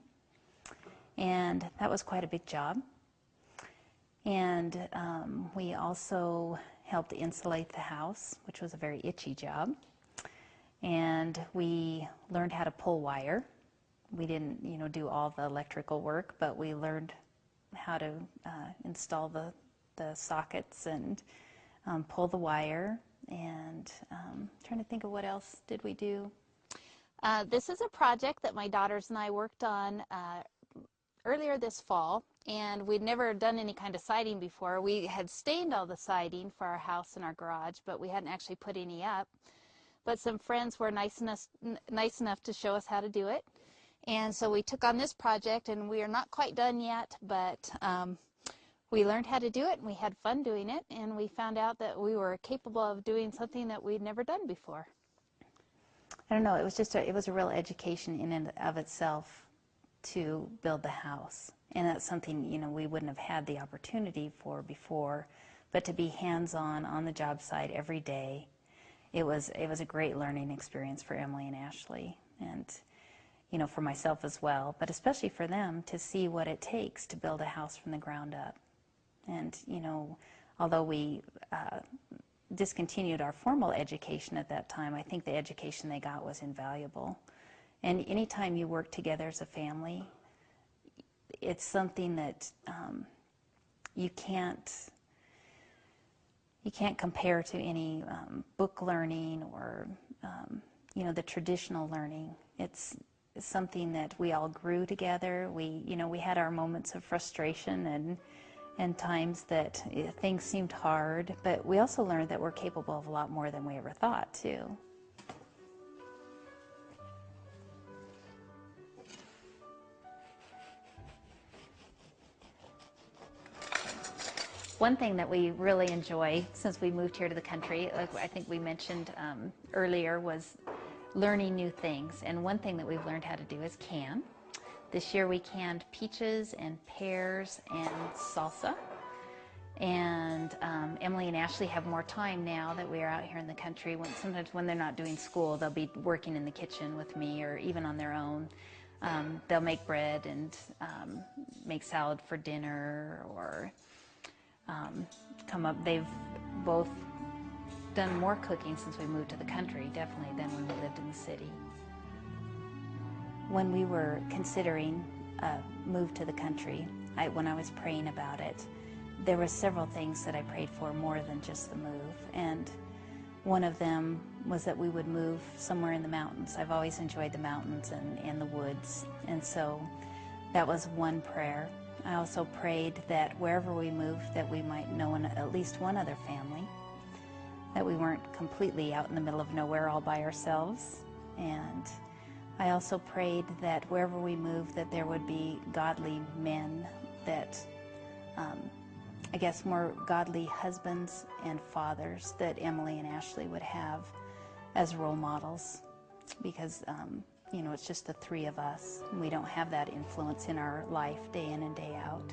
And that was quite a big job. And we also helped insulate the house, which was a very itchy job. And we learned how to pull wire. We didn't, you know, do all the electrical work, but we learned how to install the sockets and pull the wire. And trying to think of what else did we do. This is a project that my daughters and I worked on earlier this fall, and we'd never done any kind of siding before. We had stained all the siding for our house and our garage, but we hadn't actually put any up. But some friends were nice enough to show us how to do it. And so we took on this project, and we are not quite done yet, but we learned how to do it, and we had fun doing it, and we found out that we were capable of doing something that we'd never done before. I don't know, it was just it was a real education in and of itself to build the house. And that's something, you know, we wouldn't have had the opportunity for before, but to be hands-on on the job site every day, it was a great learning experience for Emily and Ashley, and you know, for myself as well, but especially for them to see what it takes to build a house from the ground up. And you know, although we discontinued our formal education at that time, I think the education they got was invaluable. And anytime you work together as a family, it's something that you can't compare to any book learning or the traditional learning. It's something that we all grew together. We had our moments of frustration and times that things seemed hard, but we also learned that we're capable of a lot more than we ever thought too. One thing that we really enjoy since we moved here to the country, like I think we mentioned earlier, was learning new things. And one thing that we've learned how to do is can. This year we canned peaches and pears and salsa. And Emily and Ashley have more time now that we are out here in the country. Sometimes when they're not doing school, they'll be working in the kitchen with me or even on their own. They'll make bread and make salad for dinner or they've both done more cooking since we moved to the country, definitely, than when we lived in the city. When we were considering a move to the country, when I was praying about it, there were several things that I prayed for more than just the move. And one of them was that we would move somewhere in the mountains. I've always enjoyed the mountains and the woods. And so that was one prayer. I also prayed that wherever we moved, that we might know at least one other family, that we weren't completely out in the middle of nowhere all by ourselves. And I also prayed that wherever we moved, that there would be godly men, that I guess more godly husbands and fathers that Emily and Ashley would have as role models, because it's just the three of us. We don't have that influence in our life day in and day out.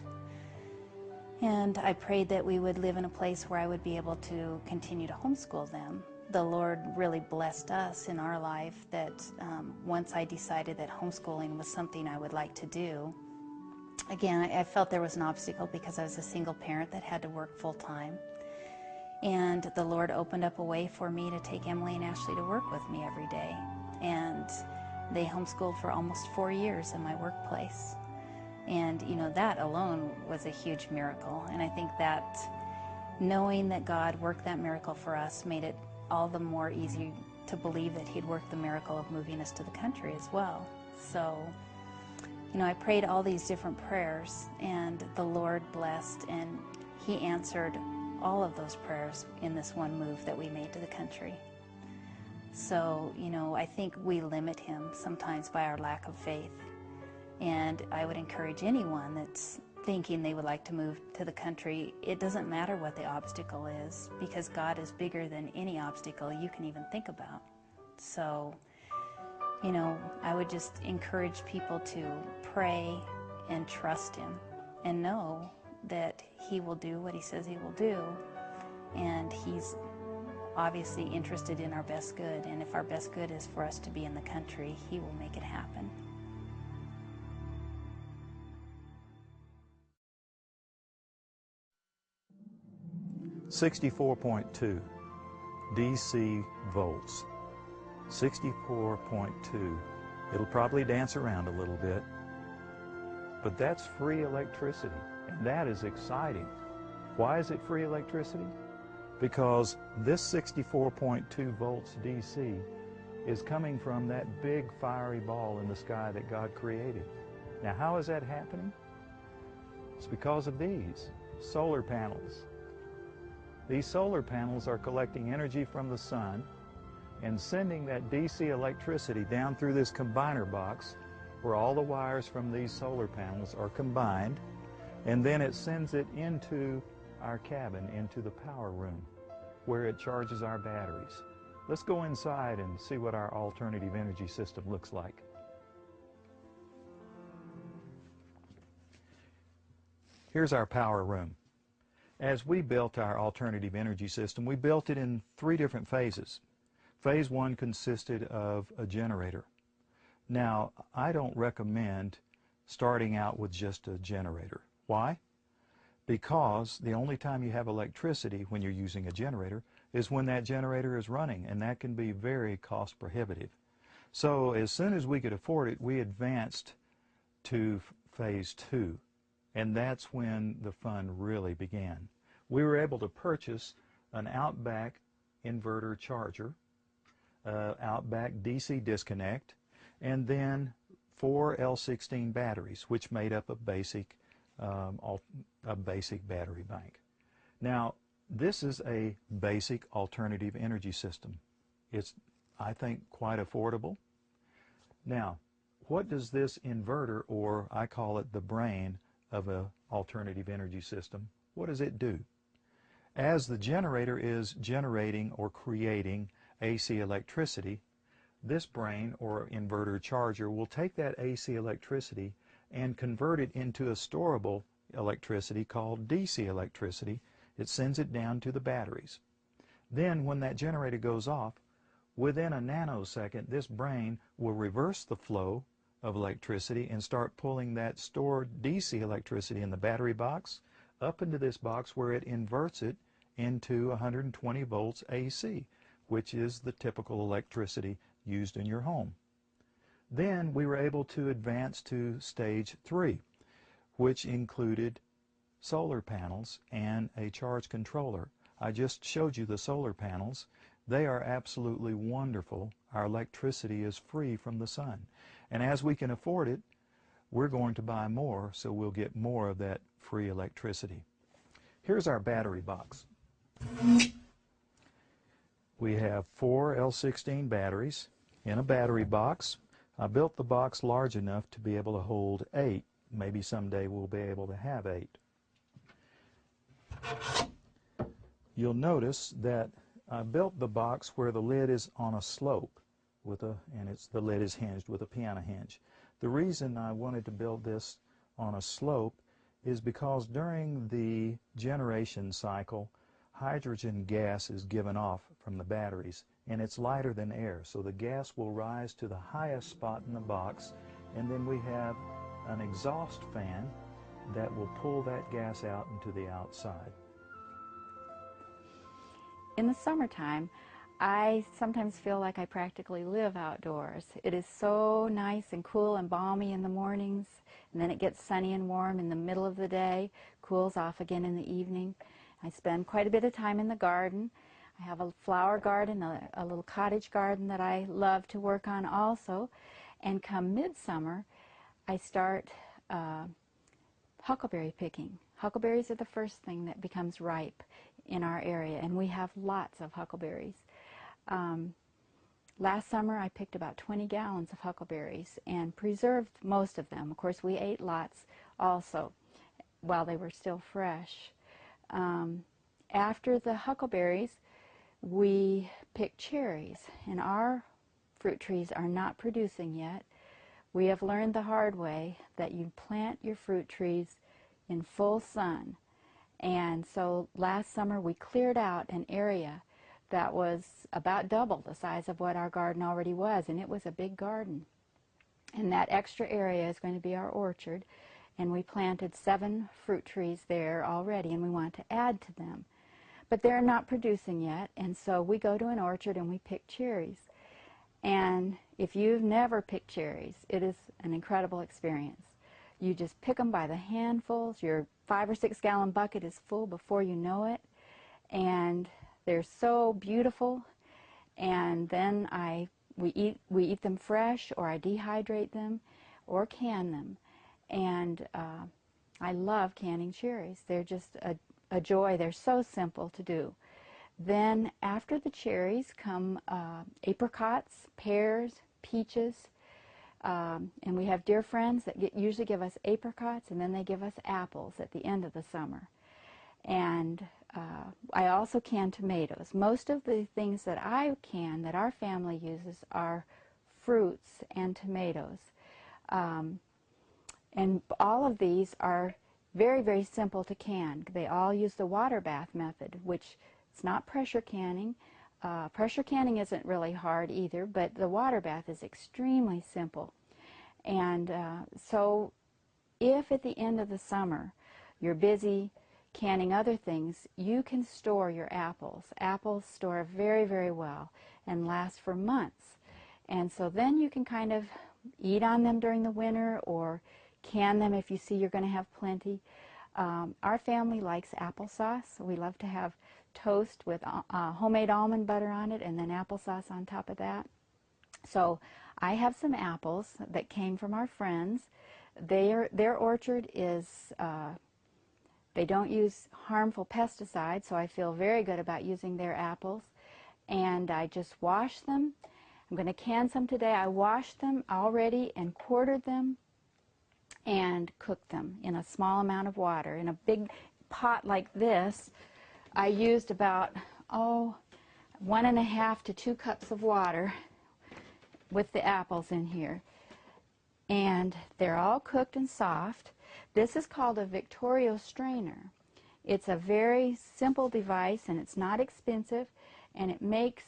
And I prayed that we would live in a place where I would be able to continue to homeschool them. The Lord really blessed us in our life that once I decided that homeschooling was something I would like to do, again, I felt there was an obstacle because I was a single parent that had to work full time. And the Lord opened up a way for me to take Emily and Ashley to work with me every day. And they homeschooled for almost 4 years in my workplace. And, that alone was a huge miracle. And I think that knowing that God worked that miracle for us made it all the more easy to believe that He'd worked the miracle of moving us to the country as well. So, I prayed all these different prayers, and the Lord blessed, and He answered all of those prayers in this one move that we made to the country. So, I think we limit Him sometimes by our lack of faith. And I would encourage anyone that's thinking they would like to move to the country, it doesn't matter what the obstacle is, because God is bigger than any obstacle you can even think about. So, I would just encourage people to pray and trust Him and know that He will do what He says He will do. And He's obviously interested in our best good. And if our best good is for us to be in the country, He will make it happen. $64.2 DC volts. 64.2. It'll probably dance around a little bit, but that's free electricity, and that is exciting. Why is it free electricity? Because this 64.2 volts DC is coming from that big fiery ball in the sky that God created. Now, how is that happening? It's because of these solar panels. These solar panels are collecting energy from the sun and sending that DC electricity down through this combiner box where all the wires from these solar panels are combined, and then it sends it into our cabin, into the power room, where it charges our batteries. Let's go inside and see what our alternative energy system looks like. Here's our power room. As we built our alternative energy system, we built it in 3 different phases. Phase 1 consisted of a generator. Now, I don't recommend starting out with just a generator. Why? Because the only time you have electricity when you're using a generator is when that generator is running, and that can be very cost prohibitive. So as soon as we could afford it, we advanced to phase 2, and that's when the fun really began. We were able to purchase an Outback inverter charger, Outback DC disconnect, and then 4 L16 batteries, which made up a basic battery bank. Now, this is a basic alternative energy system. It's, I think, quite affordable. Now, what does this inverter, or I call it the brain of an alternative energy system, what does it do? As the generator is generating or creating AC electricity, this brain or inverter charger will take that AC electricity and convert it into a storable electricity called DC electricity. It sends it down to the batteries. Then when that generator goes off, within a nanosecond, this brain will reverse the flow of electricity and start pulling that stored DC electricity in the battery box up into this box, where it inverts it into 120 volts AC, which is the typical electricity used in your home. Then we were able to advance to stage 3, which included solar panels and a charge controller. I just showed you the solar panels. They are absolutely wonderful. Our electricity is free from the sun. And as we can afford it, we're going to buy more, so we'll get more of that free electricity. Here's our battery box. We have 4 L16 batteries in a battery box. I built the box large enough to be able to hold 8. Maybe someday we'll be able to have 8. You'll notice that I built the box where the lid is on a slope and the lid is hinged with a piano hinge. The reason I wanted to build this on a slope is because during the generation cycle, hydrogen gas is given off from the batteries, and it's lighter than air, so the gas will rise to the highest spot in the box, and then we have an exhaust fan that will pull that gas out into the outside. In the summertime, I sometimes feel like I practically live outdoors. It is so nice and cool and balmy in the mornings, and then it gets sunny and warm in the middle of the day, cools off again in the evening. I spend quite a bit of time in the garden. I have a flower garden, a little cottage garden that I love to work on also. And come midsummer, I start huckleberry picking. Huckleberries are the first thing that becomes ripe in our area, and we have lots of huckleberries. Last summer I picked about 20 gallons of huckleberries and preserved most of them. Of course, we ate lots also while they were still fresh. After the huckleberries, we picked cherries, and our fruit trees are not producing yet. We have learned the hard way that you plant your fruit trees in full sun. And so last summer we cleared out an area that was about double the size of what our garden already was, and it was a big garden. And that extra area is going to be our orchard, and we planted 7 fruit trees there already, and we want to add to them. But they're not producing yet, and so we go to an orchard and we pick cherries. And if you've never picked cherries, it is an incredible experience. You just pick them by the handfuls. Your 5 or 6 gallon bucket is full before you know it, and they're so beautiful. And then we eat them fresh, or I dehydrate them or can them. And I love canning cherries. They're just a joy. They're so simple to do. Then after the cherries come apricots, pears, peaches, and we have dear friends that usually give us apricots, and then they give us apples at the end of the summer. And I also can tomatoes. Most of the things that I can, that our family uses, are fruits and tomatoes. And all of these are very, very simple to can. They all use the water bath method, which it's not pressure canning. Pressure canning isn't really hard either, but the water bath is extremely simple. And so if at the end of the summer you're busy canning other things, you can store your apples. Apples store very, very well and last for months. And so then you can kind of eat on them during the winter or can them if you see you're going to have plenty. Our family likes applesauce. We love to have toast with homemade almond butter on it and then applesauce on top of that. So I have some apples that came from our friends. Their orchard is, they don't use harmful pesticides, so I feel very good about using their apples. And I just wash them. I'm going to can some today. I washed them already and quartered them and cooked them in a small amount of water. In a big pot like this, I used about, 1.5 to 2 cups of water with the apples in here. And they're all cooked and soft. This is called a Victorio strainer. It's a very simple device and it's not expensive, and it makes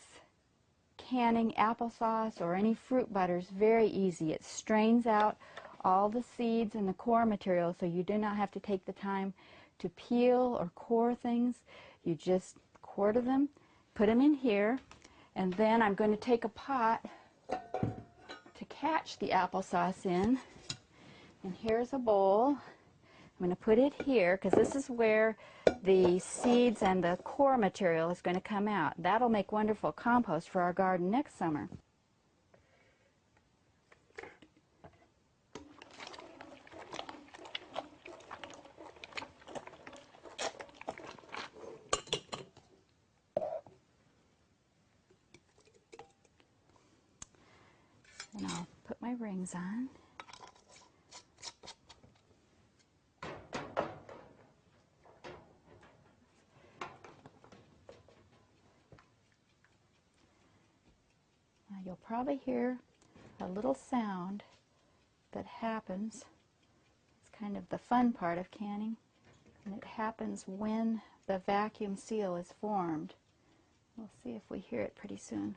canning applesauce or any fruit butters very easy. It strains out all the seeds and the core material, so you do not have to take the time to peel or core things. You just quarter them, put them in here, and then I'm going to take a pot to catch the applesauce in. And here's a bowl. I'm going to put it here because this is where the seeds and the core material is going to come out. That'll make wonderful compost for our garden next summer. And I'll put my rings on. Now you'll probably hear a little sound that happens. It's kind of the fun part of canning, and it happens when the vacuum seal is formed. We'll see if we hear it pretty soon.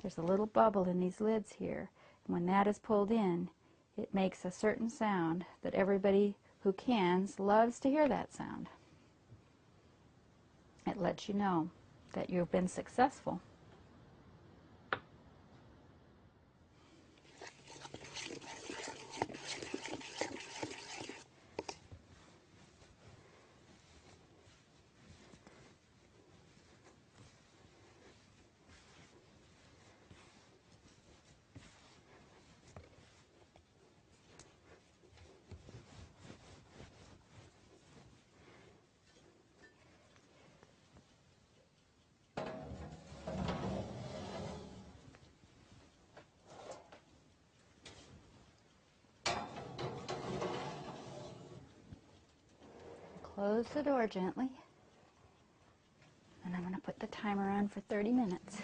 There's a little bubble in these lids here. When that is pulled in, it makes a certain sound that everybody who cans loves to hear that sound. It lets you know that you've been successful. Close the door gently, and I'm going to put the timer on for 30 minutes.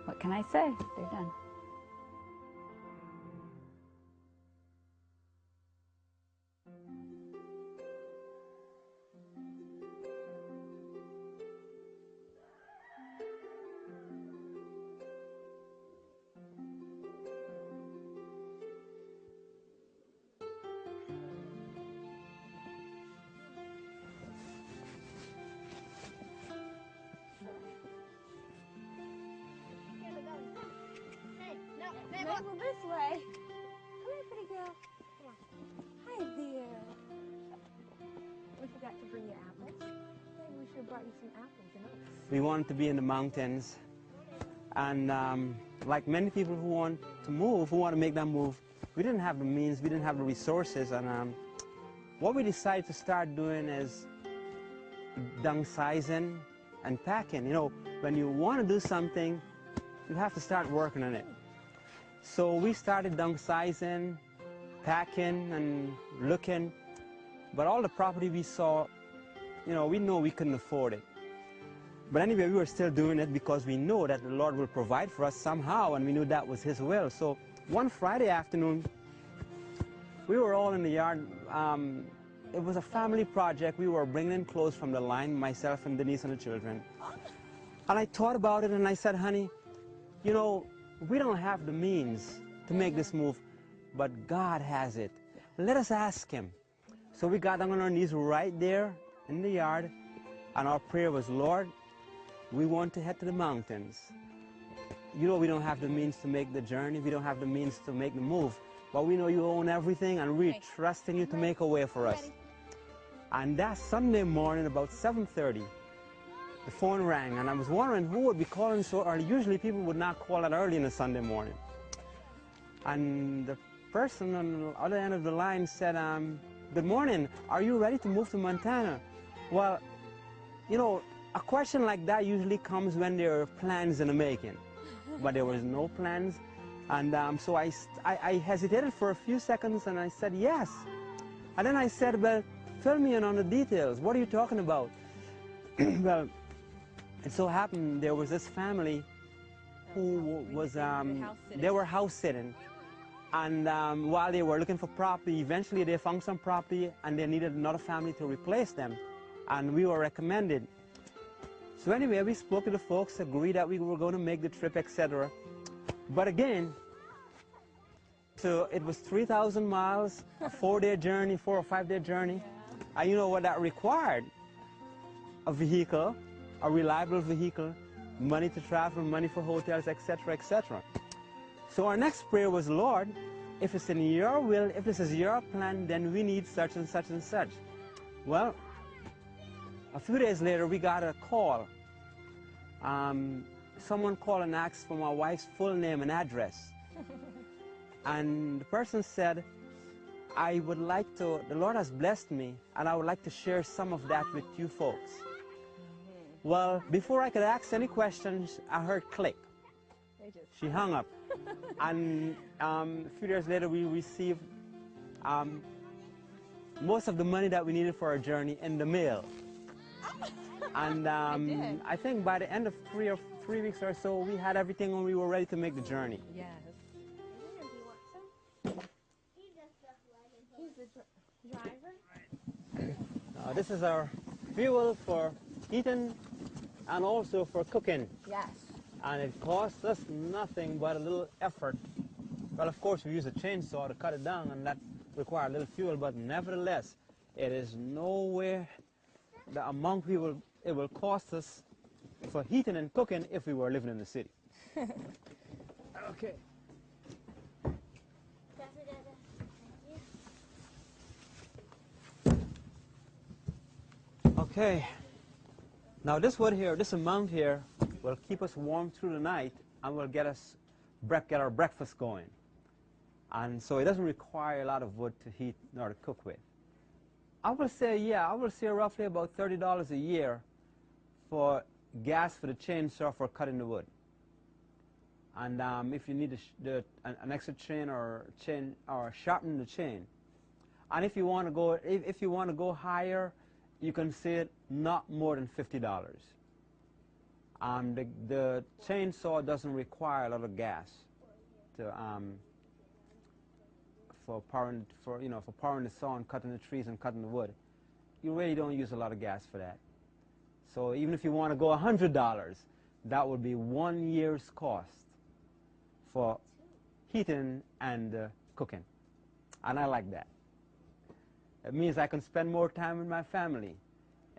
What can I say? They're done. Well, this way. Come here, pretty girl. Come on. Hi there. We forgot to bring you apples. Maybe we should have brought you some apples, you know. We wanted to be in the mountains. And like many people who want to move, who want to make that move, we didn't have the means, we didn't have the resources. And what we decided to start doing is downsizing and packing. You know, when you want to do something, you have to start working on it. So we started downsizing, packing, and looking. But all the property we saw, you know we couldn't afford it. But anyway, we were still doing it because we know that the Lord will provide for us somehow, and we knew that was His will. So one Friday afternoon, we were all in the yard. It was a family project. We were bringing in clothes from the line, myself and Denise and the children. And I thought about it, and I said, honey, you know, we don't have the means to make this move, but God has it. Let us ask Him. So we got down on our knees right there in the yard, and our prayer was, Lord, we want to head to the mountains. You know we don't have the means to make the journey. We don't have the means to make the move. But we know you own everything, and we're trusting you to make a way for us. And that Sunday morning, about 7:30, the phone rang, and I was wondering who would be calling so early. Usually people would not call that early on a Sunday morning. And the person on the other end of the line said, good morning, are you ready to move to Montana? Well, you know, a question like that usually comes when there are plans in the making. But there was no plans. And so I hesitated for a few seconds, and I said yes. And then I said, well, fill me in on the details. What are you talking about? Well, it so happened there was this family who was, they were house sitting. And while they were looking for property, eventually they found some property, and they needed another family to replace them. And we were recommended. So anyway, we spoke to the folks, agreed that we were going to make the trip, etc. But again, so it was 3,000 miles, a 4-day journey, 4 or 5-day journey. And you know what that required? A vehicle, a reliable vehicle, money to travel, money for hotels, etc., etc. So our next prayer was, Lord, if it's in your will, if this is your plan, then we need such and such and such. Well, a few days later, we got a call. Someone called and asked for my wife's full name and address. And the person said, I would like to, the Lord has blessed me, and I would like to share some of that with you folks. Well, before I could ask any questions, I heard click. She hung up. And a few days later, we received most of the money that we needed for our journey in the mail. And I think by the end of 3 weeks or so, we had everything and we were ready to make the journey. Yes. He's the driver. This is our fuel for heating and also for cooking. Yes. And it costs us nothing but a little effort. Well, of course, we use a chainsaw to cut it down, and that requires a little fuel, but nevertheless, it is nowhere the amount it will cost us for heating and cooking if we were living in the city. Okay. Okay. Now this wood here, this amount here, will keep us warm through the night and will get our breakfast going. And so it doesn't require a lot of wood to heat nor to cook with. I will say roughly about $30 a year for gas for the chainsaw for cutting the wood. And if you need an extra chain or sharpen the chain. And if you want to go higher, you can save not more than $50. The chainsaw doesn't require a lot of gas to for powering the saw and cutting the trees and cutting the wood. You really don't use a lot of gas for that. So even if you want to go $100, that would be 1 year's cost for heating and cooking. And I like that. It means I can spend more time with my family,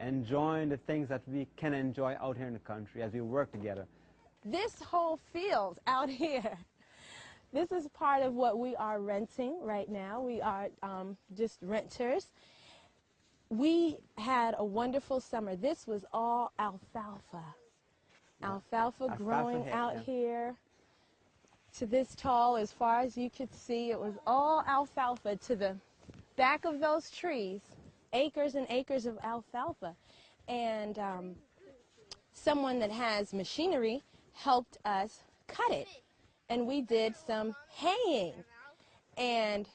enjoying the things that we can enjoy out here in the country as we work together. This whole field out here, this is part of what we are renting right now. We are just renters. We had a wonderful summer. This was all alfalfa. Alfalfa growing out here to this tall as far as you could see. It was all alfalfa to the back of those trees, acres and acres of alfalfa. And someone that has machinery helped us cut it. And we did some haying. And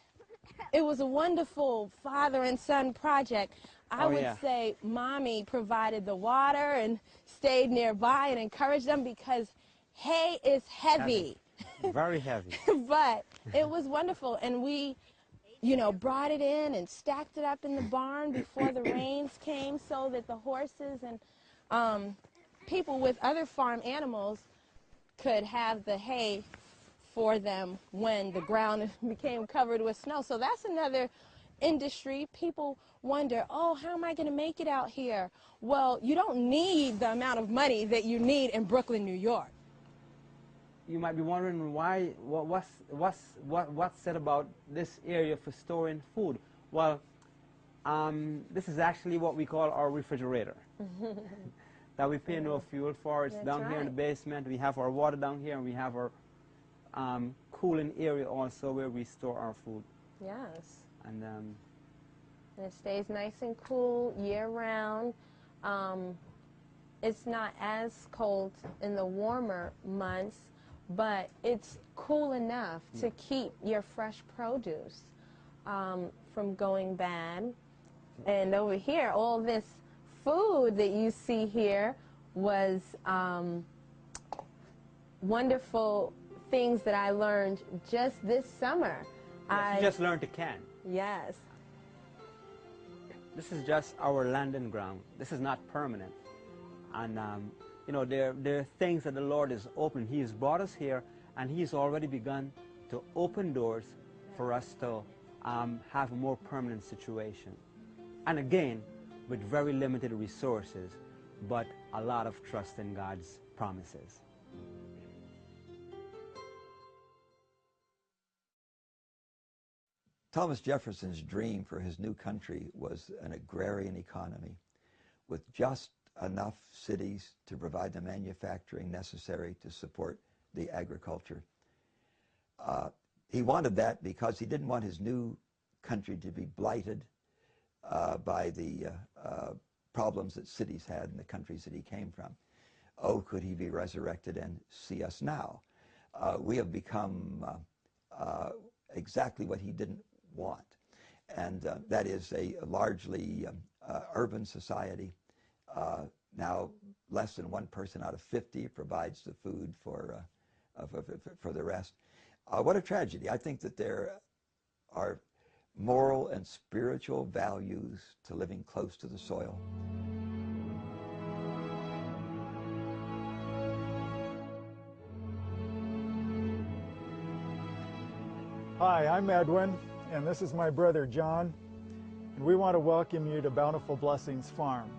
it was a wonderful father and son project. I would say Mommy provided the water and stayed nearby and encouraged them because hay is heavy. Very heavy. But it was wonderful, and we, you know, brought it in and stacked it up in the barn before the rains came so that the horses and people with other farm animals could have the hay for them when the ground became covered with snow. So that's another industry. People wonder, oh, how am I going to make it out here? Well, you don't need the amount of money that you need in Brooklyn, New York. You might be wondering why, what's said about this area for storing food. Well, this is actually what we call our refrigerator. That we pay no fuel for. It's down here in the basement. We have our water down here, and we have our cooling area also where we store our food. Yes. And it stays nice and cool year-round. It's not as cold in the warmer months, but it's cool enough to keep your fresh produce from going bad. And over here, all this food that you see here was wonderful things that I learned just this summer. Yes, you just learned to can. Yes. This is just our landing ground. This is not permanent. And, you know, there are things that the Lord is opening. He has brought us here, and He's already begun to open doors for us to have a more permanent situation. And again, with very limited resources, but a lot of trust in God's promises. Thomas Jefferson's dream for his new country was an agrarian economy with just enough cities to provide the manufacturing necessary to support the agriculture. He wanted that because he didn't want his new country to be blighted by the problems that cities had in the countries that he came from. Oh, could he be resurrected and see us now? We have become exactly what he didn't want, and that is a largely urban society. Now less than 1 person out of 50 provides the food for the rest. What a tragedy. I think that there are moral and spiritual values to living close to the soil. Hi, I'm Edwin, and this is my brother John, and we want to welcome you to Bountiful Blessings Farm.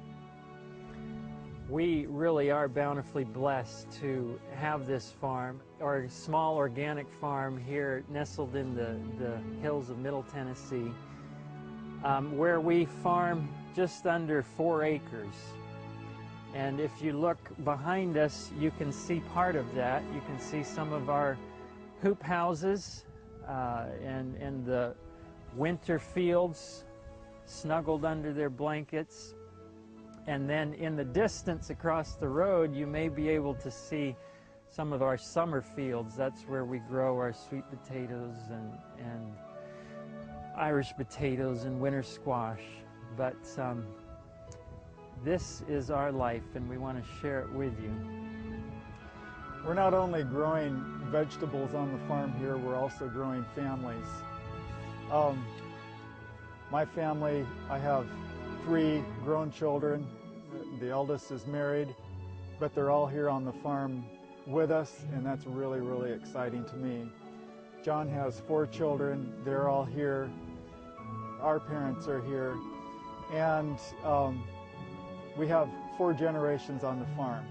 We really are bountifully blessed to have this farm, or small organic farm here nestled in the hills of Middle Tennessee, where we farm just under 4 acres. And if you look behind us, you can see part of that. You can see some of our hoop houses and the winter fields snuggled under their blankets. And then in the distance across the road, you may be able to see some of our summer fields. That's where we grow our sweet potatoes and Irish potatoes and winter squash. But this is our life, and we want to share it with you. We're not only growing vegetables on the farm here, we're also growing families. My family, I have 3 grown children. The eldest is married, but they're all here on the farm with us, and that's really, really exciting to me. John has 4 children. They're all here. Our parents are here. And we have 4 generations on the farm.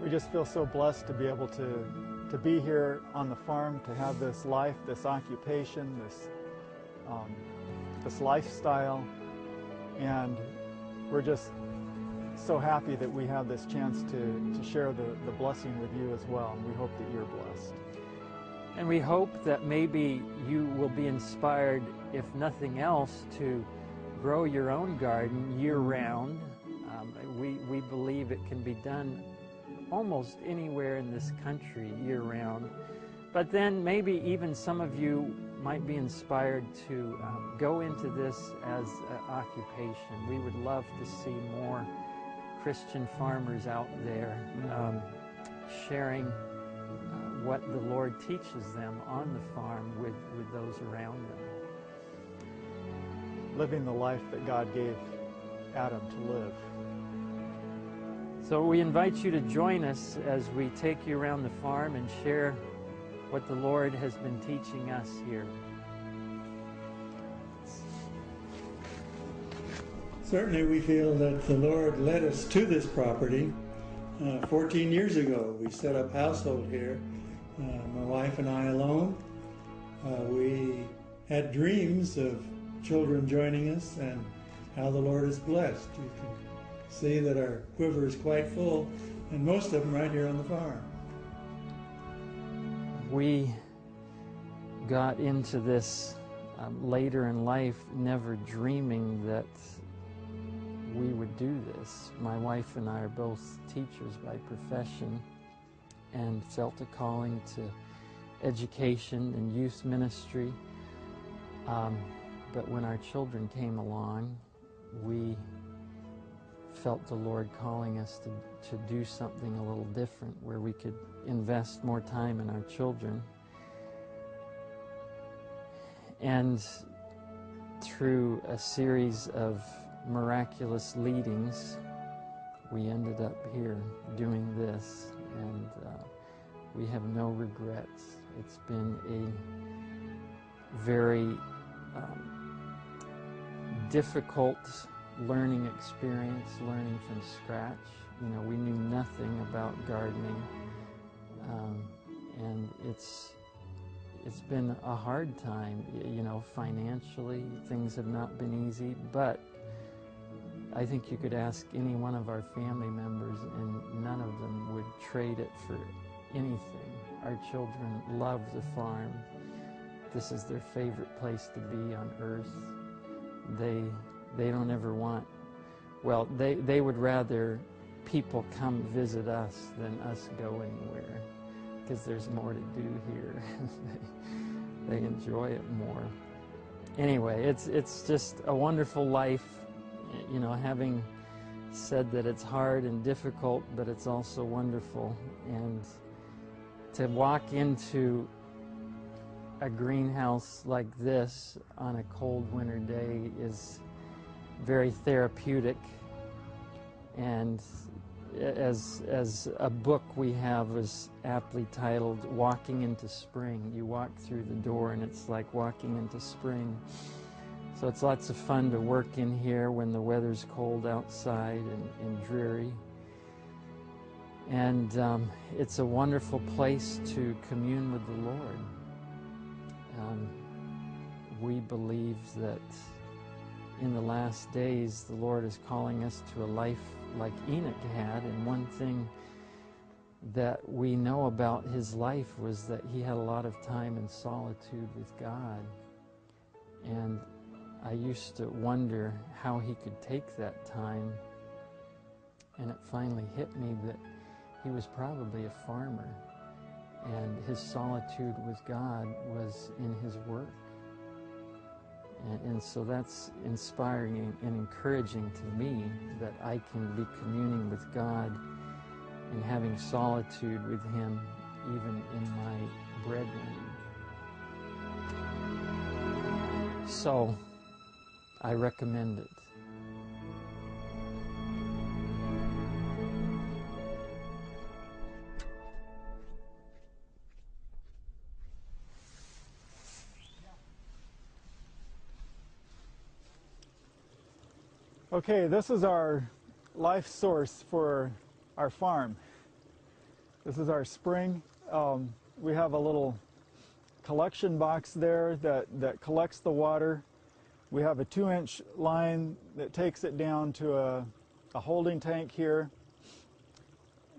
We just feel so blessed to be able to be here on the farm, to have this life, this occupation, this lifestyle, and we're just so happy that we have this chance to share the blessing with you as well, and we hope that you're blessed. And we hope that maybe you will be inspired, if nothing else, to grow your own garden year-round. We believe it can be done almost anywhere in this country year-round. But then maybe even some of you might be inspired to go into this as an occupation. We would love to see more Christian farmers out there sharing what the Lord teaches them on the farm with those around them. Living the life that God gave Adam to live. So we invite you to join us as we take you around the farm and share what the Lord has been teaching us here. Certainly we feel that the Lord led us to this property. 14 years ago we set up household here, my wife and I alone. We had dreams of children joining us and how the Lord is blessed. You can see that our quiver is quite full, and most of them right here on the farm. We got into this later in life, never dreaming that we would do this. My wife and I are both teachers by profession and felt a calling to education and youth ministry. But when our children came along, we felt the Lord calling us to do something a little different, where we could invest more time in our children. And through a series of miraculous leadings, we ended up here doing this, and we have no regrets. It's been a very difficult learning experience, learning from scratch. You know, we knew nothing about gardening, and it's been a hard time. You know, financially, things have not been easy, but I think you could ask any one of our family members and none of them would trade it for anything. Our children love the farm. This is their favorite place to be on earth. They don't ever want, well, they would rather people come visit us than us go anywhere, because there's more to do here. They enjoy it more. Anyway, it's just a wonderful life, you know, having said that it's hard and difficult, but it's also wonderful. And to walk into a greenhouse like this on a cold winter day is very therapeutic. And as a book we have is aptly titled Walking into Spring. You walk through the door and it's like walking into spring. So it's lots of fun to work in here when the weather's cold outside and dreary. And it's a wonderful place to commune with the Lord. We believe that in the last days the Lord is calling us to a life like Enoch had, and one thing that we know about his life was that he had a lot of time in solitude with God. And I used to wonder how he could take that time, and it finally hit me that he was probably a farmer, and his solitude with God was in his work. And so that's inspiring and encouraging to me, that I can be communing with God and having solitude with him even in my breadwinning. So I recommend it. Okay, this is our life source for our farm. This is our spring. We have a little collection box there that collects the water. We have a 2-inch line that takes it down to a holding tank here.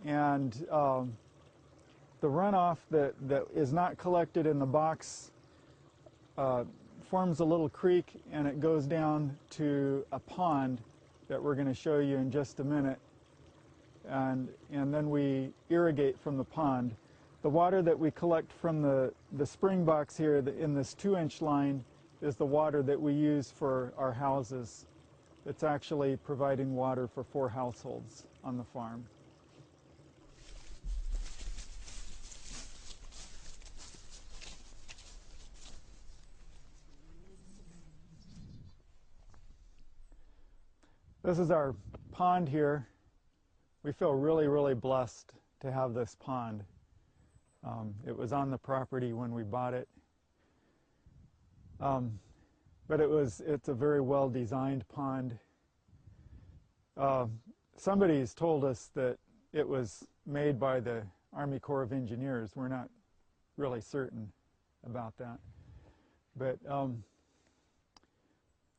And the runoff that is not collected in the box forms a little creek, and it goes down to a pond that we're going to show you in just a minute. And then we irrigate from the pond. The water that we collect from the spring box here in this 2-inch line is the water that we use for our houses. It's actually providing water for 4 households on the farm. This is our pond here. We feel really, really blessed to have this pond. It was on the property when we bought it. But it's a very well-designed pond. Somebody's told us that it was made by the Army Corps of Engineers. We're not really certain about that. But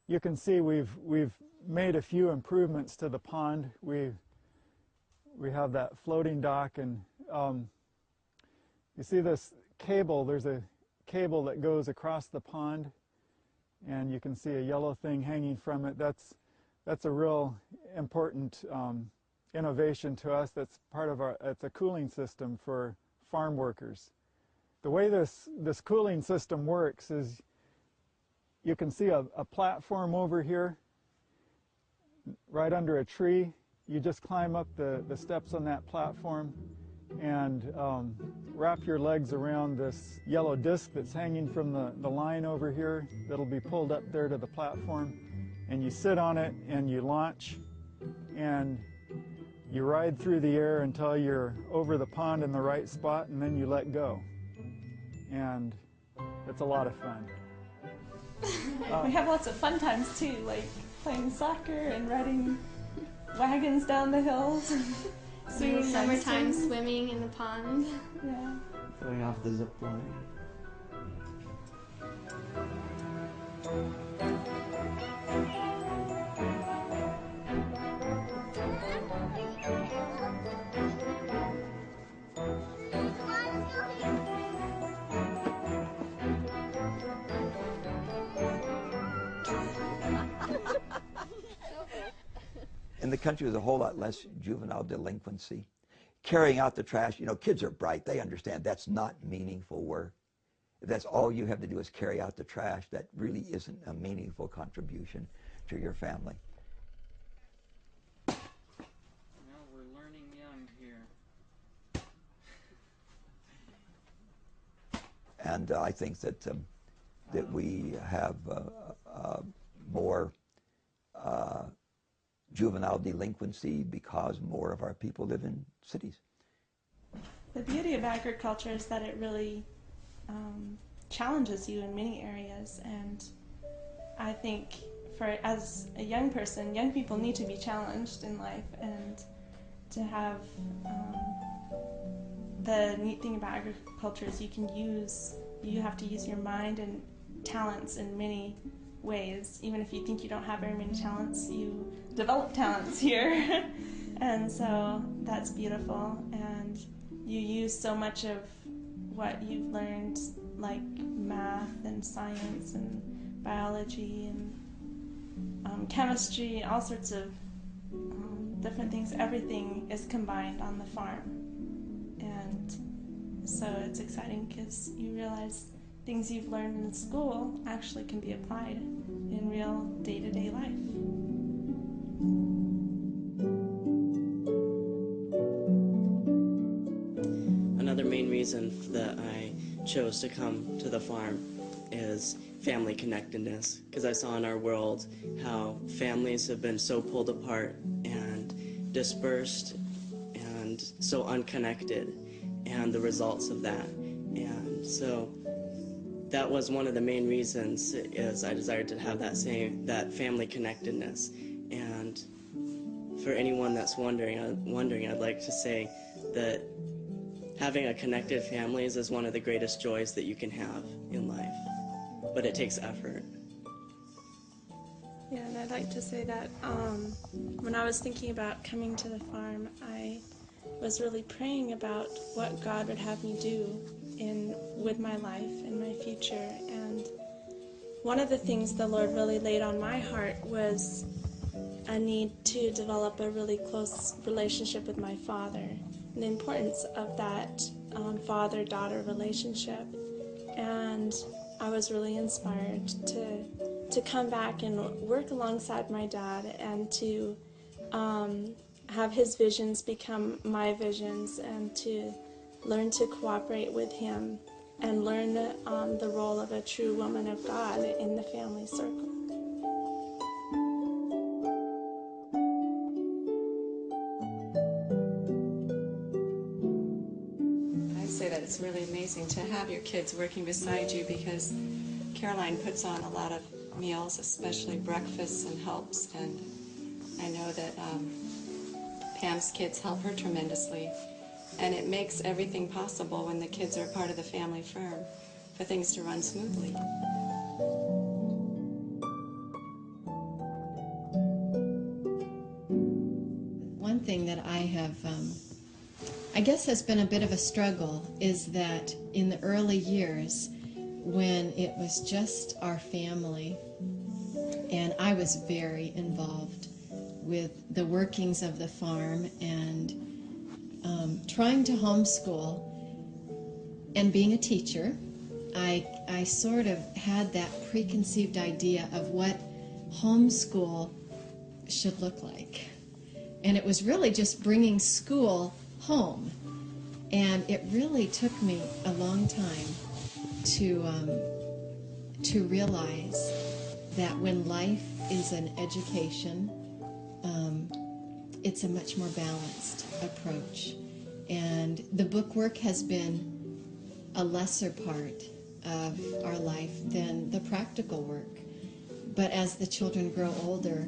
you can see we've made a few improvements to the pond. We have that floating dock, and you see this cable. There's a cable that goes across the pond, and you can see a yellow thing hanging from it. That's a real important innovation to us. That's part of it's a cooling system for farm workers. The way this cooling system works is you can see a platform over here right under a tree. You just climb up the steps on that platform and wrap your legs around this yellow disc that's hanging from the line over here that'll be pulled up there to the platform, and you sit on it and you launch and you ride through the air until you're over the pond in the right spot, and then you let go. And it's a lot of fun. We have lots of fun times too, like playing soccer and riding wagons down the hills. In the summertime, swimming in the pond. Yeah. Going off the zip line. In the country, there's a whole lot less juvenile delinquency. Carrying out the trash, kids are bright. They understand that's not meaningful work. If that's all you have to do is carry out the trash, that really isn't a meaningful contribution to your family. Well, we're learning young here. And I think that we have more juvenile delinquency because more of our people live in cities. The beauty of agriculture is that it really challenges you in many areas, and I think as a young person, young people need to be challenged in life, and to have the neat thing about agriculture is you have to use your mind and talents in many ways. Even if you think you don't have very many talents, you develop talents here. And so that's beautiful, and you use so much of what you've learned, like math and science and biology and chemistry, all sorts of different things. Everything is combined on the farm, and so it's exciting because you realize things you've learned in school actually can be applied in real day-to-day life. Another main reason that I chose to come to the farm is family connectedness, because I saw in our world how families have been so pulled apart and dispersed and so unconnected, and the results of that. And so that was one of the main reasons, is I desired to have that family connectedness. And for anyone that's wondering, I'd like to say that having a connected family is one of the greatest joys that you can have in life, but it takes effort. Yeah, and I'd like to say that when I was thinking about coming to the farm, I was really praying about what God would have me do with my life and my future. And one of the things the Lord really laid on my heart was a need to develop a really close relationship with my father, and the importance of that father-daughter relationship. And I was really inspired to come back and work alongside my dad and to have his visions become my visions and to learn to cooperate with him and learn the role of a true woman of God in the family circle. I say that it's really amazing to have your kids working beside you, because Caroline puts on a lot of meals, especially breakfasts, and helps, and I know that Pam's kids help her tremendously, and it makes everything possible when the kids are part of the family firm for things to run smoothly. One thing that I have, I guess has been a bit of a struggle is that in the early years when it was just our family, and I was very involved with the workings of the farm and trying to homeschool and being a teacher, I sort of had that preconceived idea of what homeschool should look like. And it was really just bringing school home. And it really took me a long time to realize that when life is an education, it's a much more balanced approach. And the book work has been a lesser part of our life than the practical work. But as the children grow older,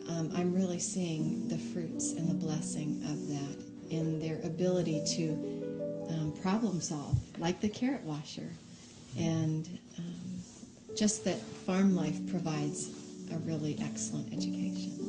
I'm really seeing the fruits and the blessing of that in their ability to problem solve, like the carrot washer. And just that farm life provides a really excellent education.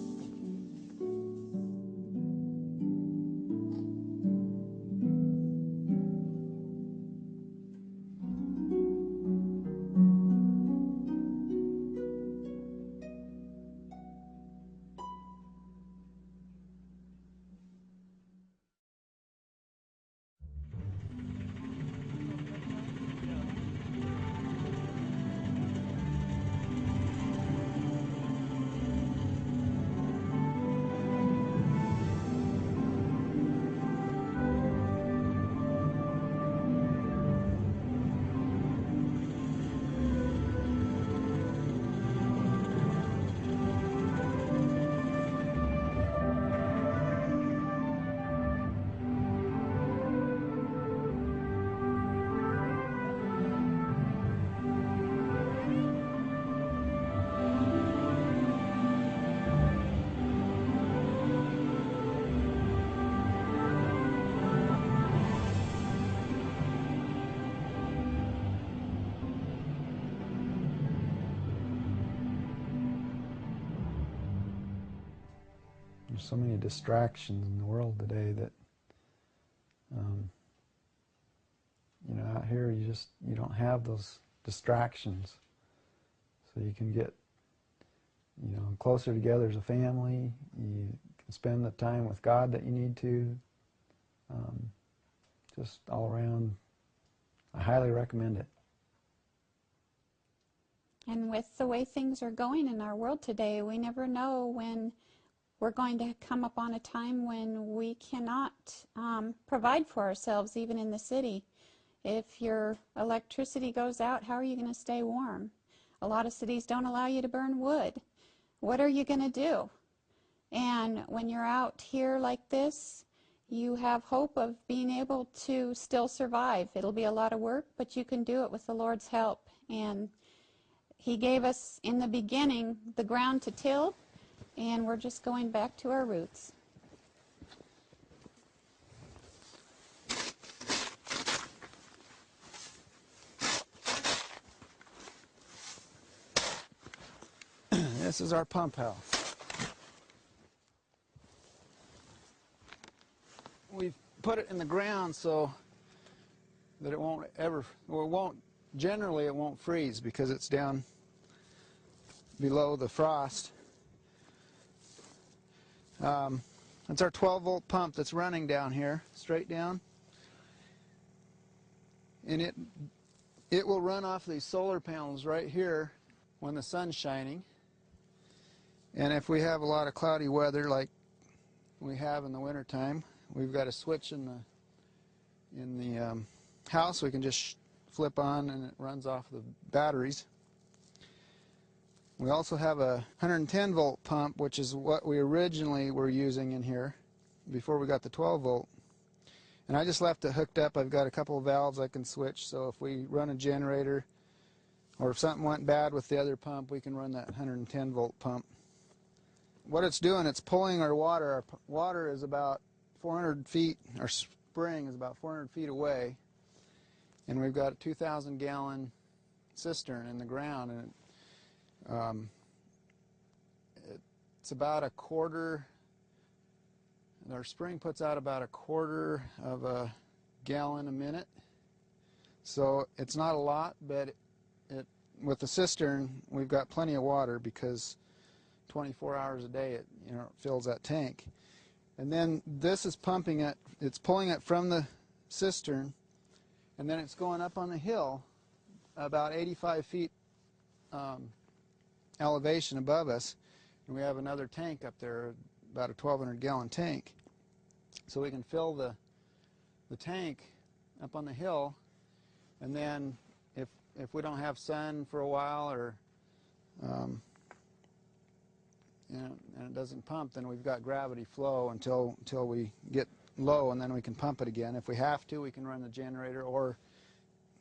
There's so many distractions in the world today that, you know, out here you don't have those distractions. So you can get, you know, closer together as a family. You can spend the time with God that you need to. Just all around, I highly recommend it. And with the way things are going in our world today, we never know when we're going to come upon a time when we cannot provide for ourselves, even in the city. If your electricity goes out, how are you going to stay warm? A lot of cities don't allow you to burn wood. What are you going to do? And when you're out here like this, you have hope of being able to still survive. It'll be a lot of work, but you can do it with the Lord's help. And He gave us in the beginning the ground to till, and we're just going back to our roots. This is our pump house. We've put it in the ground so that it won't ever, or generally it won't freeze because it's down below the frost. It's our 12-volt pump that's running down here, straight down. and it will run off these solar panels right here when the sun's shining. And if we have a lot of cloudy weather like we have in the wintertime, we've got a switch in the house we can just flip on, and it runs off the batteries. We also have a 110 volt pump, which is what we originally were using in here before we got the 12 volt. And I just left it hooked up. I've got a couple of valves I can switch, so if we run a generator or if something went bad with the other pump, we can run that 110 volt pump. What it's doing, it's pulling our water. Our water is about 400 feet, our spring is about 400 feet away, and we've got a 2,000 gallon cistern in the ground, and it's about a quarter. Our spring puts out about a quarter of a gallon a minute, so it's not a lot, but with the cistern we've got plenty of water because 24 hours a day it fills that tank. And then this is pumping it, it's pulling it from the cistern, and then it's going up on the hill about 85 feet elevation above us, and we have another tank up there, about a 1,200 gallon tank. So we can fill the tank up on the hill, and then if we don't have sun for a while, or and it doesn't pump, then we've got gravity flow until we get low, and then we can pump it again. If we have to, we can run the generator, or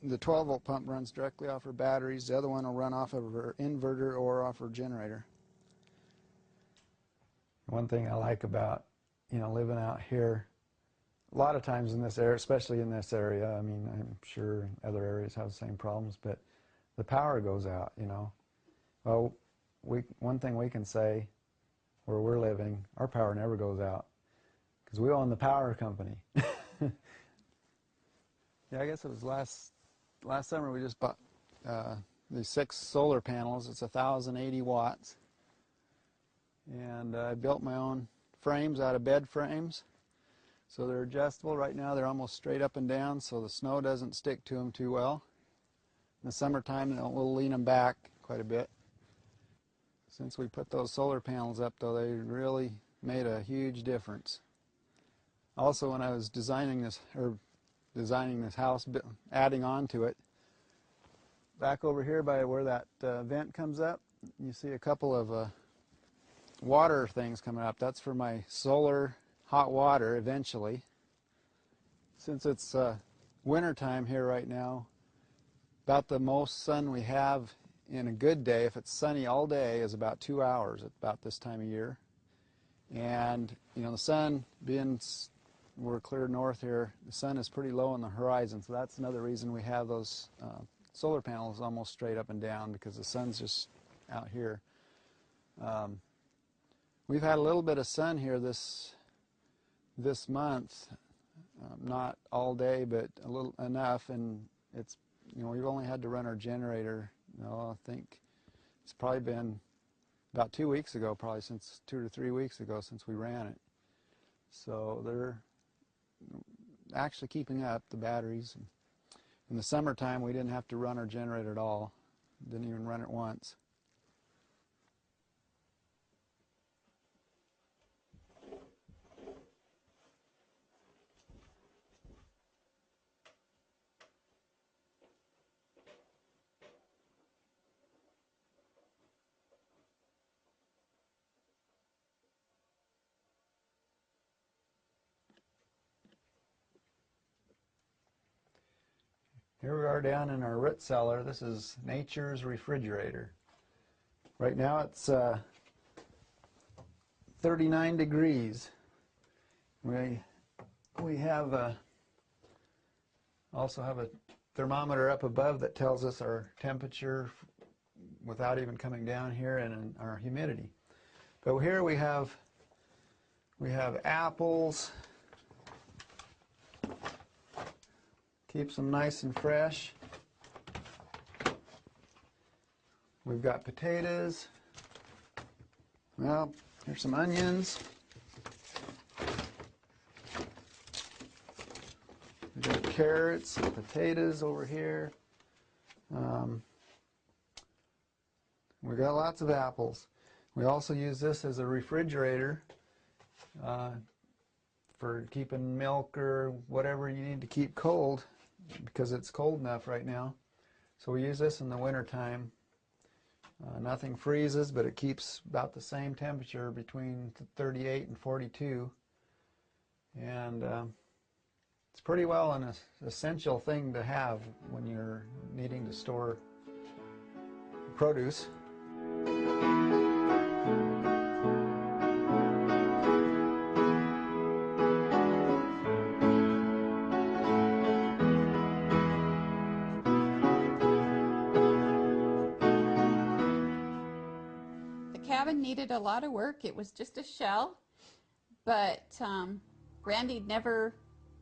the 12 volt pump runs directly off our batteries. The other one will run off of our inverter or off our generator. One thing I like about living out here, a lot of times in this area, especially in this area, I mean, I'm sure other areas have the same problems, but the power goes out, Well, one thing we can say where we're living, our power never goes out because we own the power company. Yeah, I guess it was last summer we just bought these 6 solar panels. It's 1,080 watts. And I built my own frames out of bed frames. So they're adjustable. Right now they're almost straight up and down, so the snow doesn't stick to them too well. In the summertime we'll lean them back quite a bit. Since we put those solar panels up, though, they really made a huge difference. Also, when I was designing this house, adding on to it, back over here by where that vent comes up, you see a couple of water things coming up. That's for my solar hot water eventually. Since it's winter time here right now, about the most sun we have in a good day, if it's sunny all day, is about 2 hours at about this time of year. And the sun, being we're clear north here, the sun is pretty low on the horizon, so that's another reason we have those solar panels almost straight up and down, because the sun's just out here. We've had a little bit of sun here this month, not all day, but a little enough, and it's we've only had to run our generator. I think it's probably been about 2 weeks ago, probably 2 or 3 weeks ago since we ran it. So they're actually keeping up, the batteries. In the summertime, we didn't have to run our generator at all. Didn't even run it once. Here we are down in our root cellar. This is nature's refrigerator. Right now it's 39 degrees. We have also have a thermometer up above that tells us our temperature without even coming down here, and our humidity. But here we have apples. Keeps them nice and fresh. We've got potatoes. Well, here's some onions. We've got carrots and potatoes over here. We got lots of apples. We also use this as a refrigerator for keeping milk or whatever you need to keep cold, because it's cold enough right now. So we use this in the winter time. Nothing freezes, but it keeps about the same temperature between 38 and 42. And it's pretty well an essential thing to have when you're needing to store produce. Needed a lot of work. It was just a shell, but Randy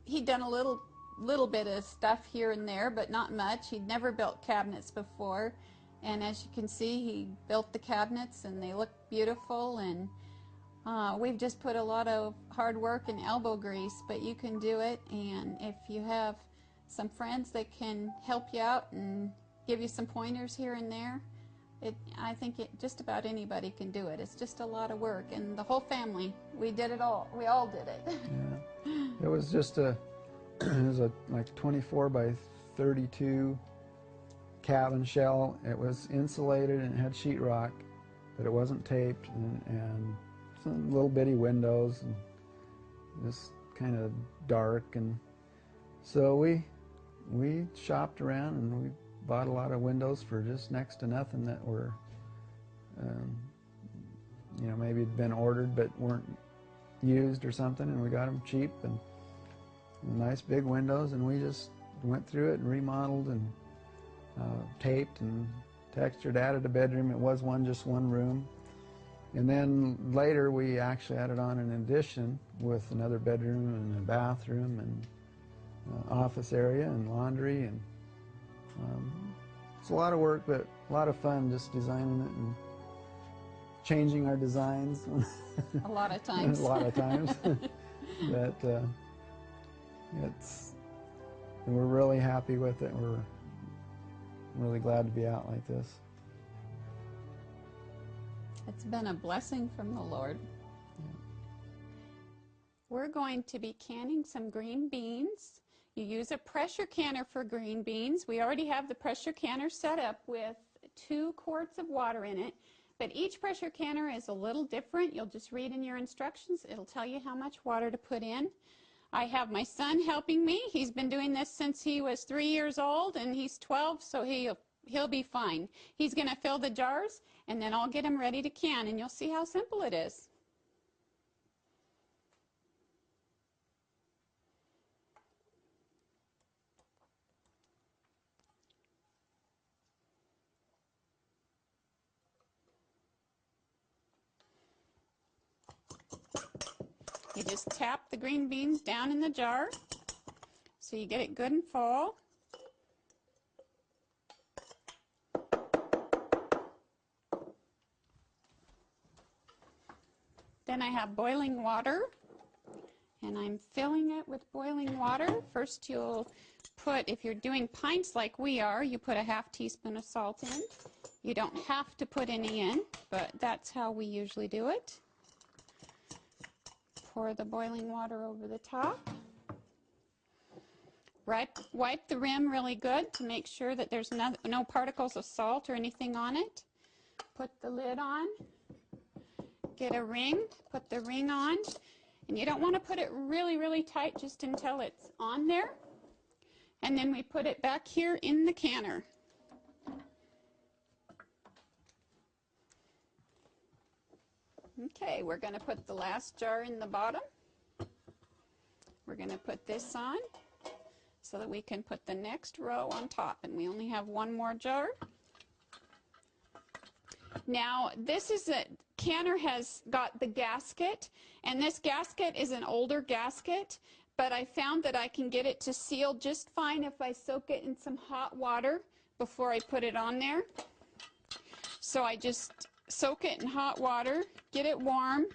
he'd done a little bit of stuff here and there, but not much. He'd never built cabinets before, and as you can see, he built the cabinets and they look beautiful, and we've just put a lot of hard work and elbow grease, but you can do it. And if you have some friends that can help you out and give you some pointers here and there, I think just about anybody can do it. It's just a lot of work, and the whole family, we did it all. We all did it. Yeah. It was just it was like 24 by 32 cabin shell. It was insulated and it had sheetrock, but it wasn't taped, and some little bitty windows, and just kind of dark. And so we shopped around and we bought a lot of windows for just next to nothing that were, you know, maybe had been ordered but weren't used or something, and we got them cheap and nice big windows, and we just went through it and remodeled and taped and textured, added a bedroom. It was just one room, and then later we actually added on an addition with another bedroom and a bathroom and office area and laundry, and it's a lot of work, but a lot of fun just designing it and changing our designs. A lot of times. A lot of times. But we're really happy with it. We're really glad to be out like this. It's been a blessing from the Lord. Yeah. We're going to be canning some green beans. You use a pressure canner for green beans. We already have the pressure canner set up with 2 quarts of water in it, but each pressure canner is a little different. You'll just read in your instructions. It'll tell you how much water to put in. I have my son helping me. He's been doing this since he was 3 years old, and he's 12, so he'll be fine. He's going to fill the jars, and then I'll get them ready to can, and you'll see how simple it is. You just tap the green beans down in the jar so you get it good and full. Then I have boiling water, and I'm filling it with boiling water. First you'll put, if you're doing pints like we are, you put a ½ teaspoon of salt in. You don't have to put any in, but that's how we usually do it. Pour the boiling water over the top. Wipe the rim really good to make sure that there's no particles of salt or anything on it. Put the lid on. Get a ring. Put the ring on. And you don't want to put it really, really tight just until it's on there. And then we put it back here in the canner. Okay, we're going to put the last jar in the bottom. We're going to put this on so that we can put the next row on top, and we only have 1 more jar. Now, this is a canner has got the gasket, and this gasket is an older gasket, but I found that I can get it to seal just fine if I soak it in some hot water before I put it on there. So I just soak it in hot water, get it warm,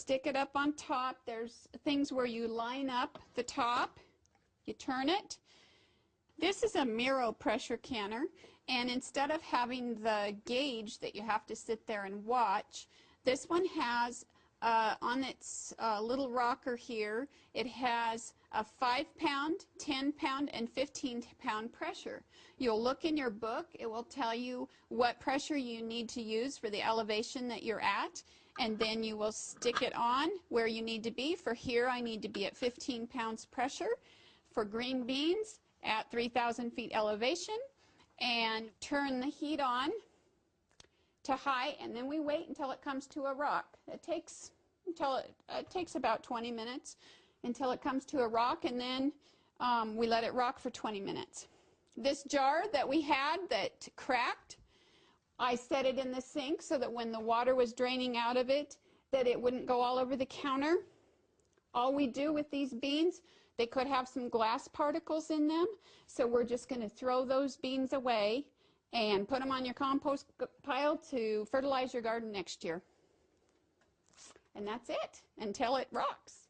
stick it up on top. There's things where you line up the top, you turn it. This is a Miro pressure canner, and instead of having the gauge that you have to sit there and watch, this one has on its little rocker here, it has a 5-pound, 10-pound, and 15-pound pressure. You'll look in your book. It will tell you what pressure you need to use for the elevation that you're at, and then you will stick it on where you need to be. For here, I need to be at 15 pounds pressure. For green beans, at 3,000 feet elevation, and turn the heat on to high, and then we wait until it comes to a rock. It takes about 20 minutes until it comes to a rock, and then we let it rock for 20 minutes. This jar that we had that cracked, I set it in the sink so that when the water was draining out of it, that it wouldn't go all over the counter. All we do with these beans, they could have some glass particles in them, so we're just going to throw those beans away and put them on your compost pile to fertilize your garden next year. And that's it until it rocks.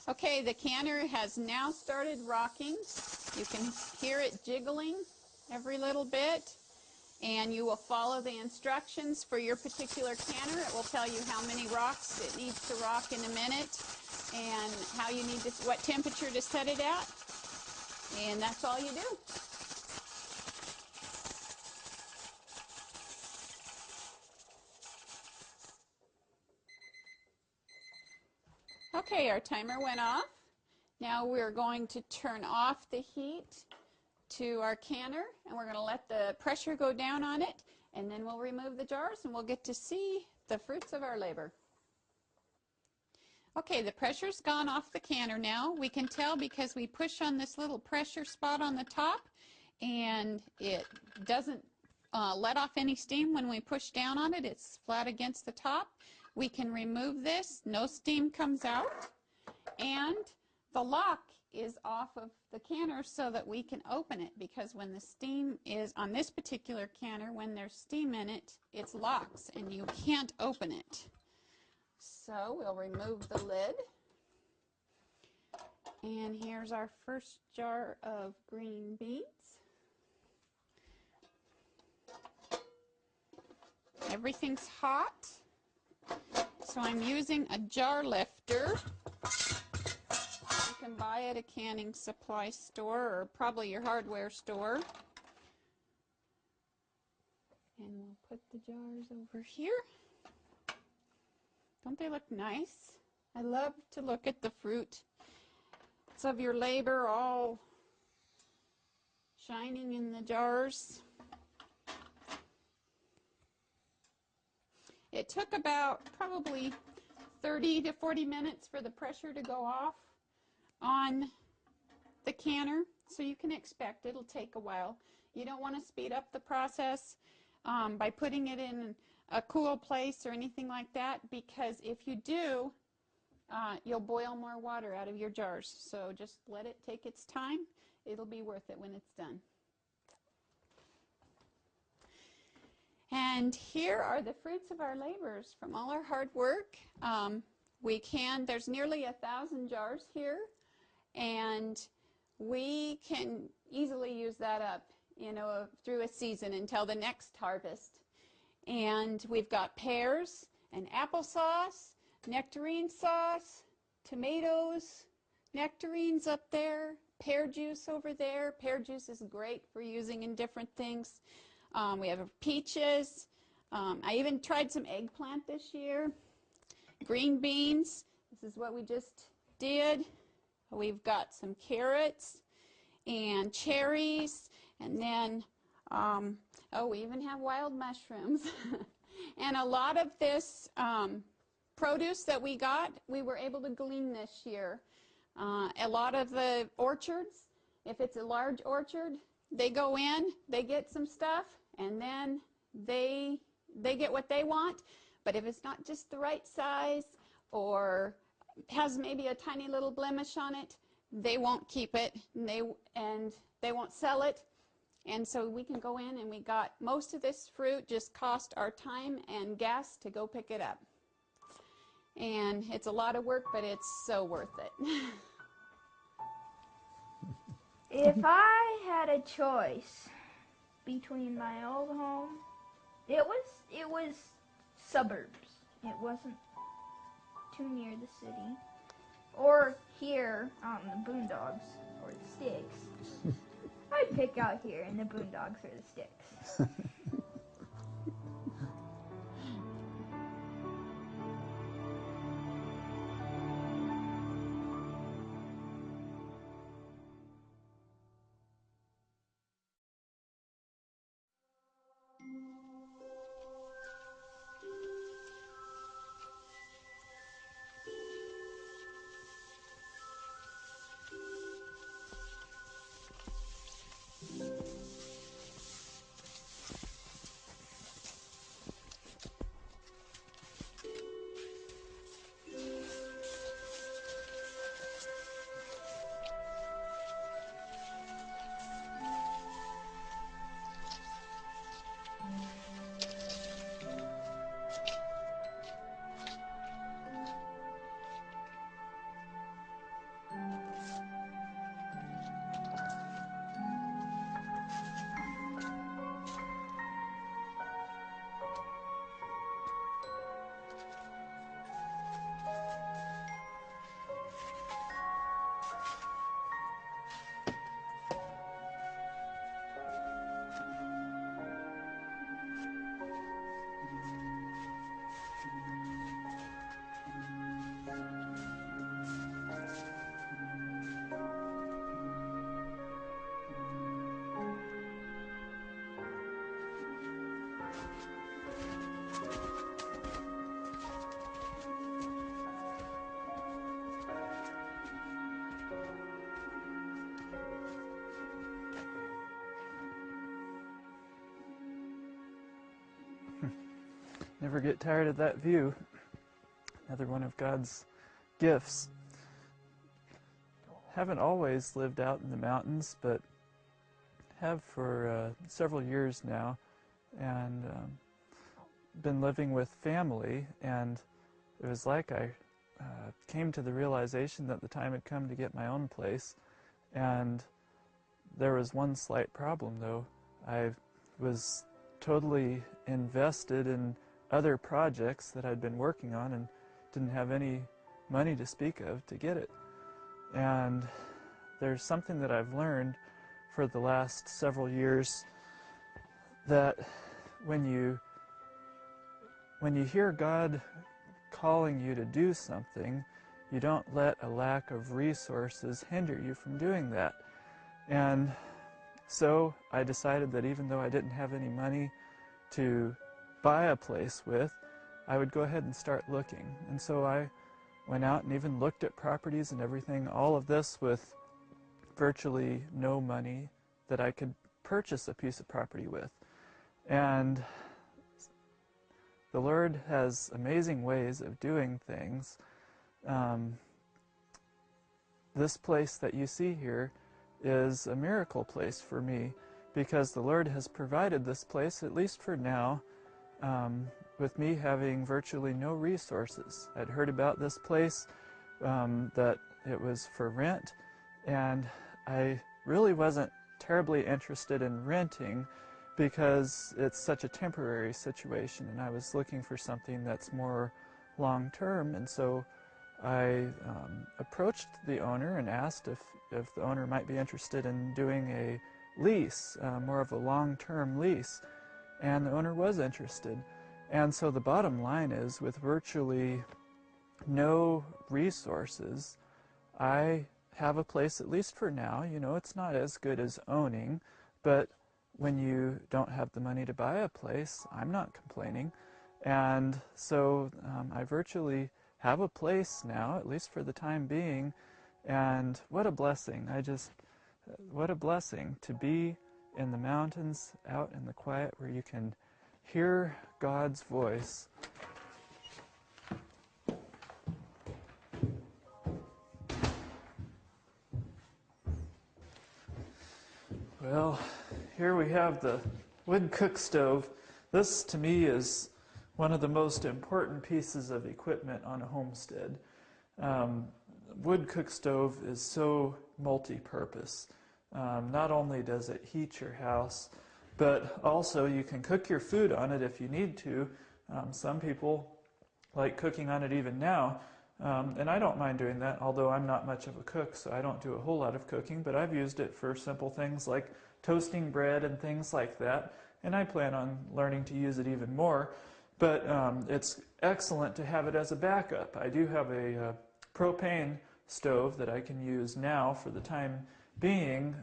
Okay, the canner has now started rocking. You can hear it jiggling every little bit, and you will follow the instructions for your particular canner. It will tell you how many rocks it needs to rock in a minute and how you need to, what temperature to set it at, and that's all you do. Okay, our timer went off. Now we're going to turn off the heat to our canner, and we're going to let the pressure go down on it, and then we'll remove the jars and we'll get to see the fruits of our labor. Okay, the pressure's gone off the canner now. We can tell because we push on this little pressure spot on the top, and it doesn't let off any steam when we push down on it. It's flat against the top. We can remove this, no steam comes out, and the lock is off of the canner so that we can open it, because when the steam is on this particular canner, when there's steam in it, it locks and you can't open it. So we'll remove the lid, and here's our first jar of green beans. Everything's hot, so I'm using a jar lifter. You can buy at a canning supply store or probably your hardware store. And we'll put the jars over here. Don't they look nice? I love to look at the fruits of your labor all shining in the jars. It took about probably 30 to 40 minutes for the pressure to go off on the canner, so you can expect it'll take a while. You don't want to speed up the process by putting it in a cool place or anything like that, because if you do, you'll boil more water out of your jars. So just let it take its time. It'll be worth it when it's done. And here are the fruits of our labors from all our hard work. There's nearly 1,000 jars here, and we can easily use that up, through a season until the next harvest. And we've got pears and applesauce, nectarine sauce, tomatoes, nectarines up there, pear juice over there. Pear juice is great for using in different things. We have peaches. I even tried some eggplant this year. Green beans. This is what we just did. We've got some carrots and cherries, and then we even have wild mushrooms. And a lot of this produce that we got, we were able to glean this year. A lot of the orchards, if it's a large orchard, they go in, they get some stuff, and then they get what they want. But if it's not just the right size or has maybe a tiny little blemish on it, they won't keep it, and they won't sell it. And so we can go in and we got most of this fruit just cost our time and gas to go pick it up. And it's a lot of work, but it's so worth it. If I had a choice between my old home, it was suburbs. It wasn't too near the city. Or here on the boondocks or the sticks. I'd pick out here in the boondocks or the sticks. Never get tired of that view. Another one of God's gifts. Haven't always lived out in the mountains, but have for several years now, and been living with family, and it was like I came to the realization that the time had come to get my own place, and there was one slight problem though. I was totally invested in other projects that I'd been working on and didn't have any money to speak of to get it. And there's something that I've learned for the last several years, that when you hear God calling you to do something, you don't let a lack of resources hinder you from doing that. And so I decided that even though I didn't have any money to buy a place with, I would go ahead and start looking. And so I went out and even looked at properties and everything, all of this with virtually no money that I could purchase a piece of property with. And the Lord has amazing ways of doing things. This place that you see here is a miracle place for me, because the Lord has provided this place, at least for now, with me having virtually no resources. I'd heard about this place, that it was for rent, and I really wasn't terribly interested in renting because it's such a temporary situation, and I was looking for something that's more long-term. And so I approached the owner and asked if the owner might be interested in doing a lease, more of a long-term lease, and the owner was interested. And so the bottom line is, with virtually no resources, I have a place, at least for now. You know, it's not as good as owning, but when you don't have the money to buy a place, I'm not complaining. And so I virtually have a place now, at least for the time being, and what a blessing. What a blessing to be in the mountains, out in the quiet, where you can hear God's voice. Well, here we have the wood cook stove. This, to me, is one of the most important pieces of equipment on a homestead. Wood cook stove is so multi-purpose. Not only does it heat your house, but also you can cook your food on it if you need to. Some people like cooking on it even now, and I don't mind doing that, although I'm not much of a cook, so I don't do a whole lot of cooking, but I've used it for simple things like toasting bread and things like that, and I plan on learning to use it even more. But it's excellent to have it as a backup. I do have a propane stove that I can use now for the time being,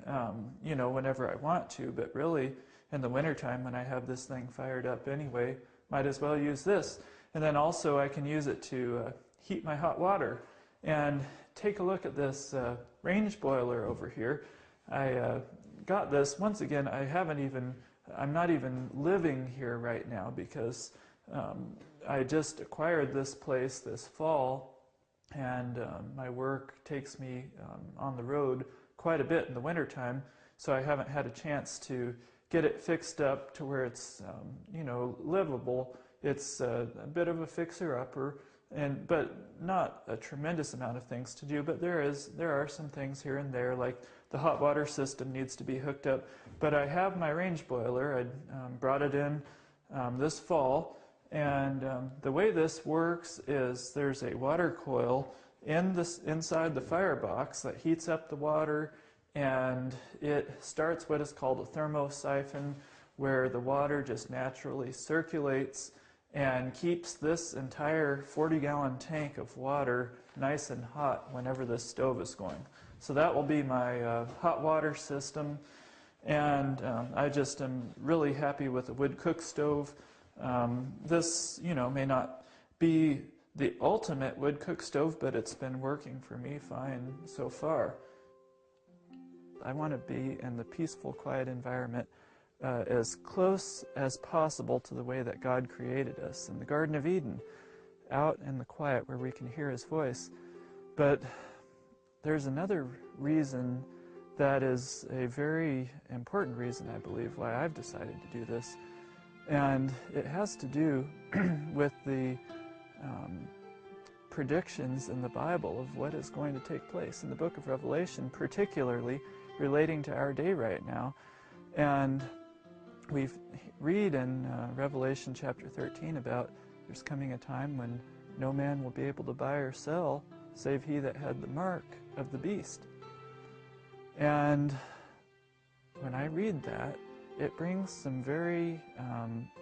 you know, whenever I want to, but really in the wintertime when I have this thing fired up anyway, might as well use this. And then also I can use it to heat my hot water. And take a look at this range boiler over here. I got this, once again, I'm not even living here right now because I just acquired this place this fall, and my work takes me on the road quite a bit in the wintertime, so I haven't had a chance to get it fixed up to where it's you know, livable. It's a bit of a fixer-upper, but not a tremendous amount of things to do, but there are some things here and there, like the hot water system needs to be hooked up. But I have my range boiler. I brought it in this fall, and the way this works is there's a water coil inside the firebox that heats up the water, and it starts what is called a thermosiphon, where the water just naturally circulates and keeps this entire 40-gallon tank of water nice and hot whenever this stove is going. So that will be my hot water system, and I just am really happy with the wood cook stove. This, you know, may not be the ultimate wood cook stove, but it's been working for me fine so far. I want to be in the peaceful, quiet environment as close as possible to the way that God created us in the Garden of Eden, out in the quiet where we can hear His voice. But there's another reason that is a very important reason, I believe, why I've decided to do this. And it has to do with the predictions in the Bible of what is going to take place in the book of Revelation, particularly relating to our day right now. And we read in Revelation chapter 13 about there's coming a time when no man will be able to buy or sell save he that had the mark of the beast. And when I read that, it brings some very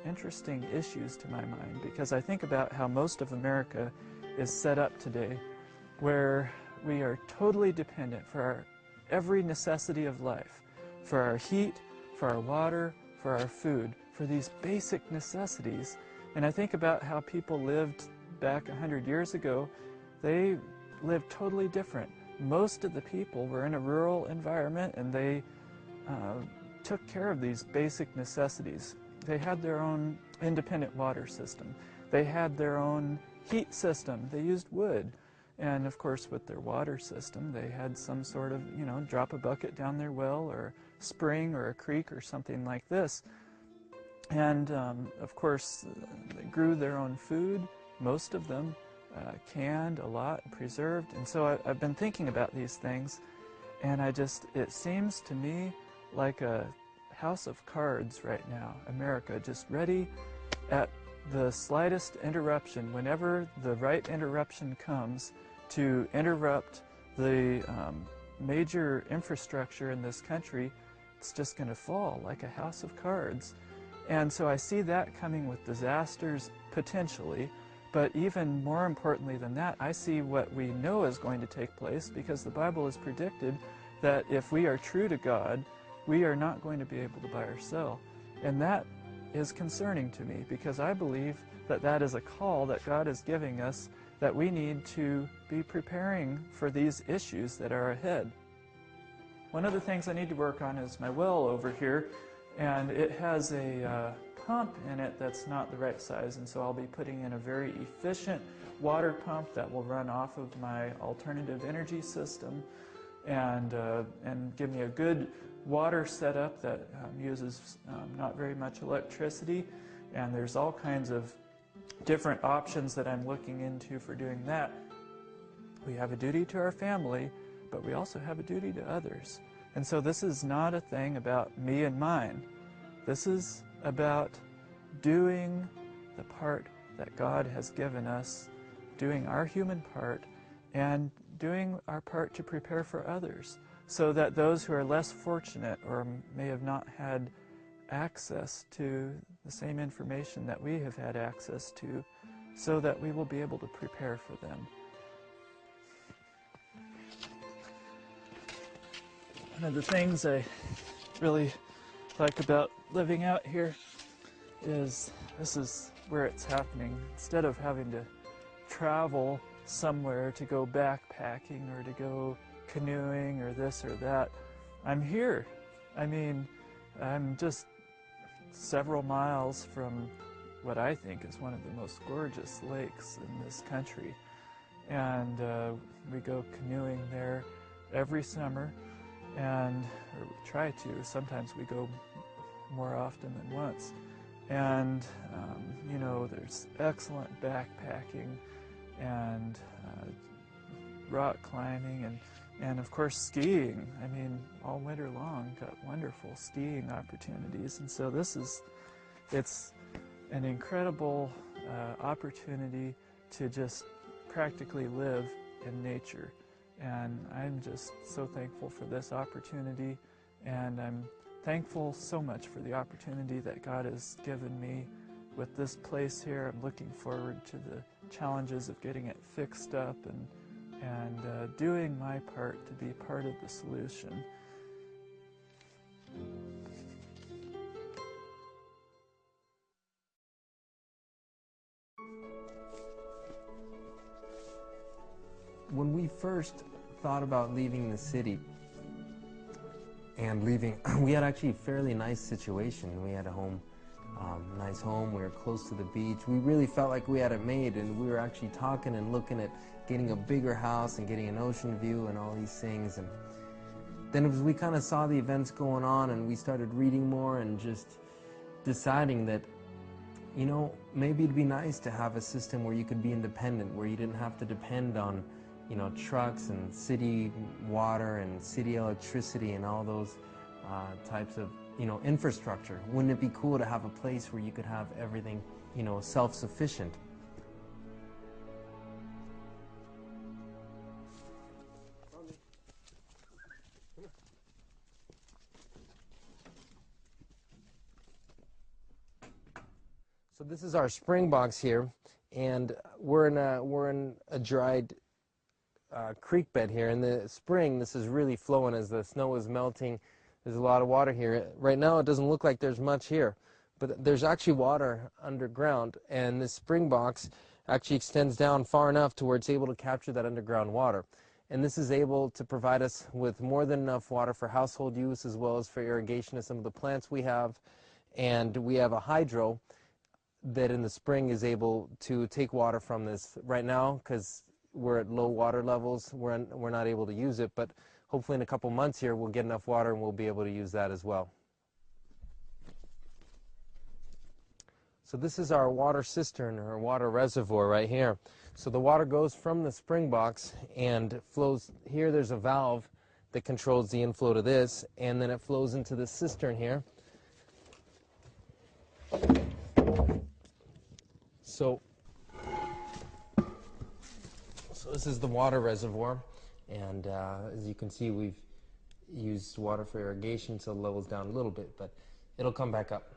interesting issues to my mind, because I think about how most of America is set up today, where we are totally dependent for our every necessity of life, for our heat, for our water, for our food, for these basic necessities. And I think about how people lived back 100 years ago. They lived totally different. Most of the people were in a rural environment, and they took care of these basic necessities. They had their own independent water system. They had their own heat system. They used wood. And of course, with their water system, they had some sort of, you know, drop a bucket down their well or spring or a creek or something like this. And of course, they grew their own food, most of them canned, a lot preserved. And so I've been thinking about these things, and it seems to me like a house of cards right now, America, just ready at the slightest interruption, whenever the right interruption comes, to interrupt the major infrastructure in this country. It's just going to fall like a house of cards. And so I see that coming with disasters potentially, but even more importantly than that, I see what we know is going to take place, because the Bible has predicted that if we are true to God, we are not going to be able to buy or sell. And that is concerning to me, because I believe that that is a call that God is giving us, that we need to be preparing for these issues that are ahead. One of the things I need to work on is my well over here, and it has a pump in it that's not the right size, and so I'll be putting in a very efficient water pump that will run off of my alternative energy system and give me a good water setup that uses not very much electricity, and there's all kinds of different options that I'm looking into for doing that. We have a duty to our family, but we also have a duty to others. And so this is not a thing about me and mine. This is about doing the part that God has given us, doing our human part, and doing our part to prepare for others, so that those who are less fortunate or may have not had access to the same information that we have had access to, so that we will be able to prepare for them. One of the things I really like about living out here is this is where it's happening. Instead of having to travel somewhere to go backpacking or to go canoeing or this or that, I'm here. I mean, I'm just several miles from what I think is one of the most gorgeous lakes in this country. And we go canoeing there every summer, and or we try to. Sometimes we go more often than once. And, you know, there's excellent backpacking and rock climbing and of course skiing. I mean, all winter long, got wonderful skiing opportunities. And so it's an incredible opportunity to just practically live in nature. And I'm just so thankful for this opportunity, and I'm thankful so much for the opportunity that God has given me with this place here. I'm looking forward to the challenges of getting it fixed up and doing my part to be part of the solution. When we first thought about leaving the city and leaving, we had actually a fairly nice situation. We had a home, nice home. We were close to the beach. We really felt like we had it made, and we were actually talking and looking at getting a bigger house and getting an ocean view and all these things. And then as we kind of saw the events going on and we started reading more and just deciding that, you know, maybe it'd be nice to have a system where you could be independent, where you didn't have to depend on, you know, trucks and city water and city electricity and all those types of, you know, infrastructure. Wouldn't it be cool to have a place where you could have everything, you know, self-sufficient? So this is our spring box here, and we're in a dried creek bed here. In the spring, this is really flowing as the snow is melting. There's a lot of water here. Right now, it doesn't look like there's much here, but there's actually water underground, and this spring box actually extends down far enough to where it's able to capture that underground water. And this is able to provide us with more than enough water for household use as well as for irrigation of some of the plants we have. And we have a hydro that in the spring is able to take water from this. Right now, because we're at low water levels, we're not able to use it, but hopefully in a couple months here we'll get enough water and we'll be able to use that as well. So this is our water cistern or water reservoir right here. So the water goes from the spring box and flows here. There's a valve that controls the inflow to this, and then it flows into the cistern here. So this is the water reservoir, and as you can see, we've used water for irrigation, so the level's down a little bit, but it'll come back up.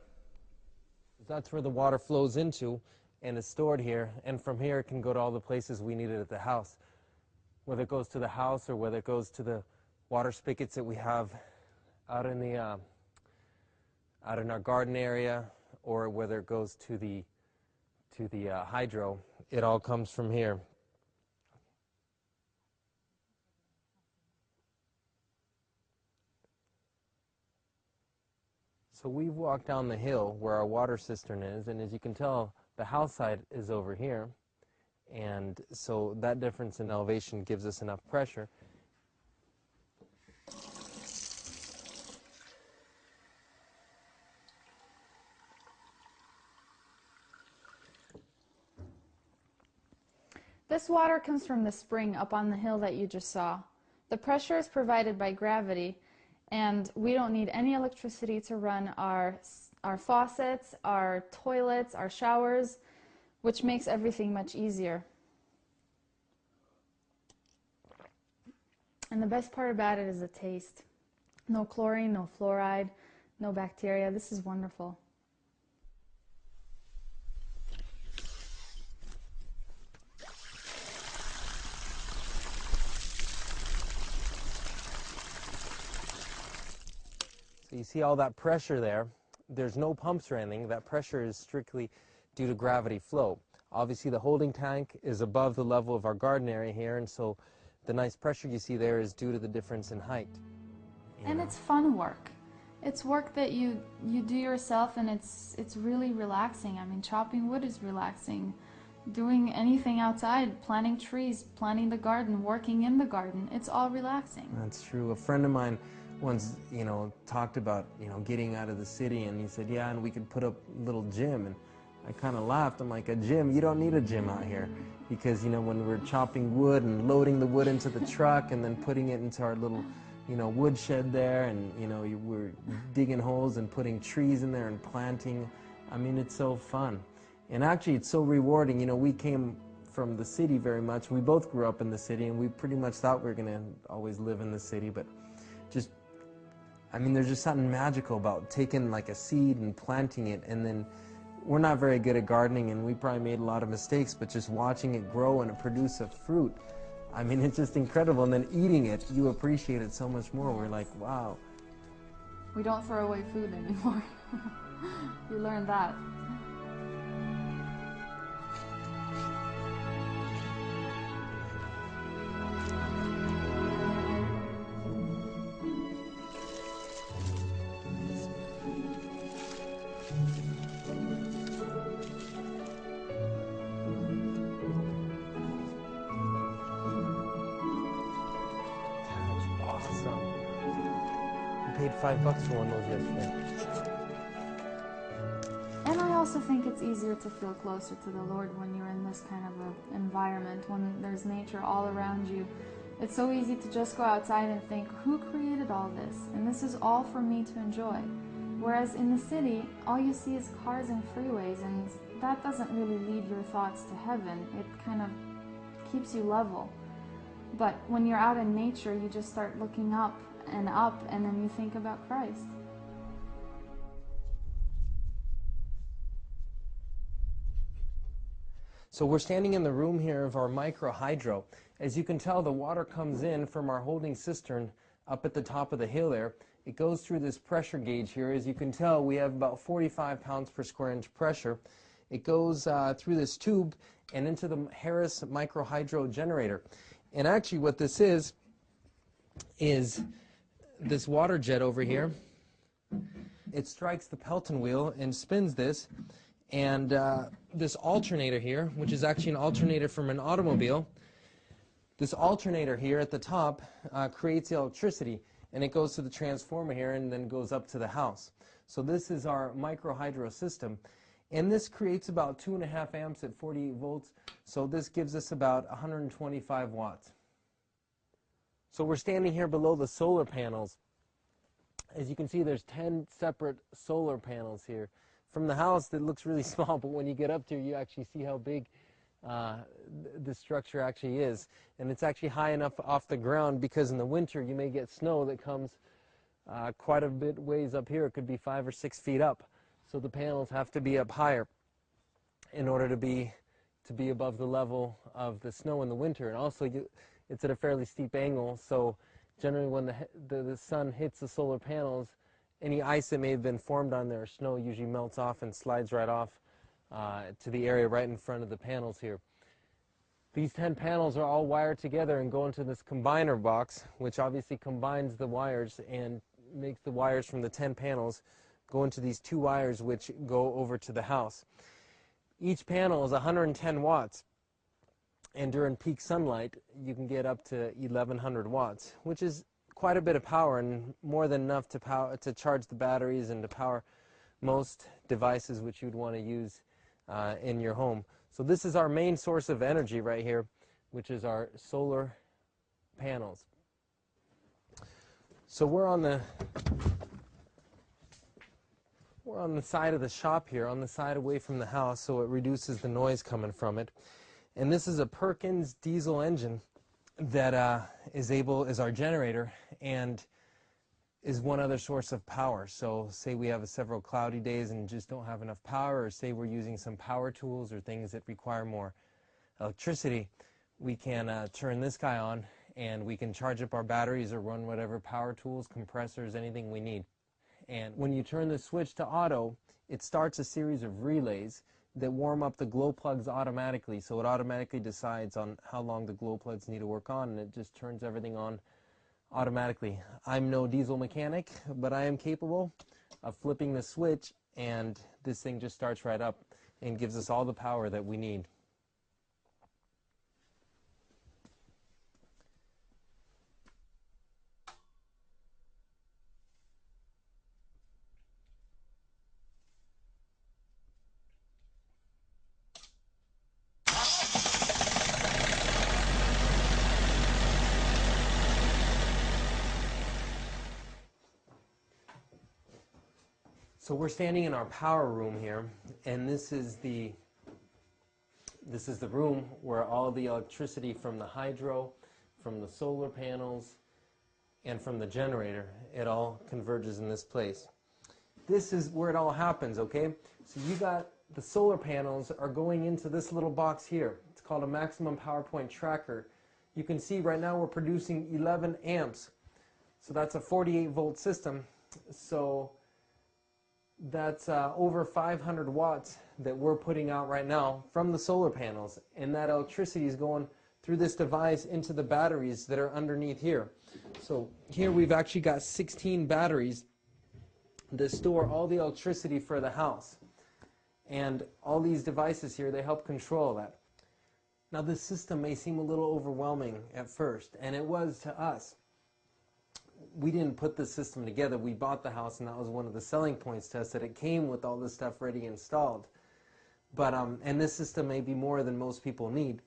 That's where the water flows into and is stored here, and from here it can go to all the places we need it at the house. Whether it goes to the house or whether it goes to the water spigots that we have out in our garden area, or whether it goes to the hydro, it all comes from here. So we've walked down the hill where our water cistern is, and as you can tell, the house side is over here, and so that difference in elevation gives us enough pressure. This water comes from the spring up on the hill that you just saw. The pressure is provided by gravity, and we don't need any electricity to run our faucets, our toilets, our showers, which makes everything much easier. And the best part about it is the taste. No chlorine, no fluoride, no bacteria. This is wonderful. So you see all that pressure there. There's no pumps or anything. That pressure is strictly due to gravity flow. Obviously the holding tank is above the level of our garden area here, and so the nice pressure you see there is due to the difference in height. And it's fun work. It's work that you do yourself, and it's really relaxing. I mean, chopping wood is relaxing. Doing anything outside, planting trees, planting the garden, working in the garden, it's all relaxing. That's true. A friend of mine once, talked about, getting out of the city, and he said, yeah, and we could put up a little gym. And I kind of laughed. I'm like, a gym? You don't need a gym out here. Because, when we're chopping wood and loading the wood into the truck and then putting it into our little, wood shed there, and, we're digging holes and putting trees in there and planting. I mean, it's so fun. And actually, it's so rewarding. We came from the city very much. We both grew up in the city, and we pretty much thought we were going to always live in the city. But there's just something magical about taking like a seed and planting it, and then we're not very good at gardening, and we probably made a lot of mistakes, but just watching it grow and produce a fruit, it's just incredible. And then eating it, you appreciate it so much more. We're like, wow. We don't throw away food anymore. You learn that. Paid $5 for one of those yesterday. And I also think it's easier to feel closer to the Lord when you're in this kind of an environment, when there's nature all around you. It's so easy to just go outside and think, who created all this? And this is all for me to enjoy. Whereas in the city, all you see is cars and freeways, and that doesn't really lead your thoughts to heaven. It kind of keeps you level. But when you're out in nature, you just start looking up, and then you think about Christ. So we're standing in the room here of our micro hydro. As you can tell, the water comes in from our holding cistern up at the top of the hill there. It goes through this pressure gauge here. As you can tell, we have about 45 pounds per square inch pressure. It goes through this tube and into the Harris micro hydro generator. And actually what this is this water jet over here. It strikes the Pelton wheel and spins this, and this alternator here, which is actually an alternator from an automobile, this alternator here at the top creates the electricity, and it goes to the transformer here and then goes up to the house. So this is our micro hydro system, and this creates about 2.5 amps at 48 volts, so this gives us about 125 watts. So we're standing here below the solar panels. As you can see, there's 10 separate solar panels here. From the house, it looks really small, but when you get up there, you actually see how big the structure actually is. And it's actually high enough off the ground because in the winter, you may get snow that comes quite a bit ways up here. It could be 5 or 6 feet up. So the panels have to be up higher in order to be above the level of the snow in the winter. And also, it's at a fairly steep angle, so generally when the sun hits the solar panels, any ice that may have been formed on there, or snow, usually melts off and slides right off to the area right in front of the panels here. These 10 panels are all wired together and go into this combiner box, which obviously combines the wires and makes the wires from the 10 panels go into these 2 wires which go over to the house. Each panel is 110 watts. And during peak sunlight, you can get up to 1,100 watts, which is quite a bit of power and more than enough to charge the batteries and to power most devices which you'd want to use in your home. So this is our main source of energy right here. which is our solar panels. So we're on the side of the shop here, on the side away from the house, so it reduces the noise coming from it. And this is a Perkins diesel engine that is our generator and is one other source of power. So say we have several cloudy days and just don't have enough power, or say we're using some power tools or things that require more electricity, we can turn this guy on and we can charge up our batteries or run whatever power tools, compressors, anything we need. And when you turn the switch to auto, it starts a series of relays that warm up the glow plugs automatically. So it automatically decides on how long the glow plugs need to work on, and it just turns everything on automatically. I'm no diesel mechanic, but I am capable of flipping the switch, and this thing just starts right up and gives us all the power that we need. So we're standing in our power room here, and this is the room where all the electricity from the hydro, from the solar panels, and from the generator, it all converges in this place. This is where it all happens, okay? So you got the solar panels are going into this little box here. It's called a maximum power point tracker. You can see right now we're producing 11 amps. So that's a 48 volt system. So that's over 500 watts that we're putting out right now from the solar panels, and that electricity is going through this device into the batteries that are underneath here. So here we've actually got 16 batteries that store all the electricity for the house, and all these devices here, they help control that. Now this system may seem a little overwhelming at first, and it was to us. We didn't put this system together. We bought the house, and that was one of the selling points to us, that it came with all this stuff ready installed. But and this system may be more than most people need,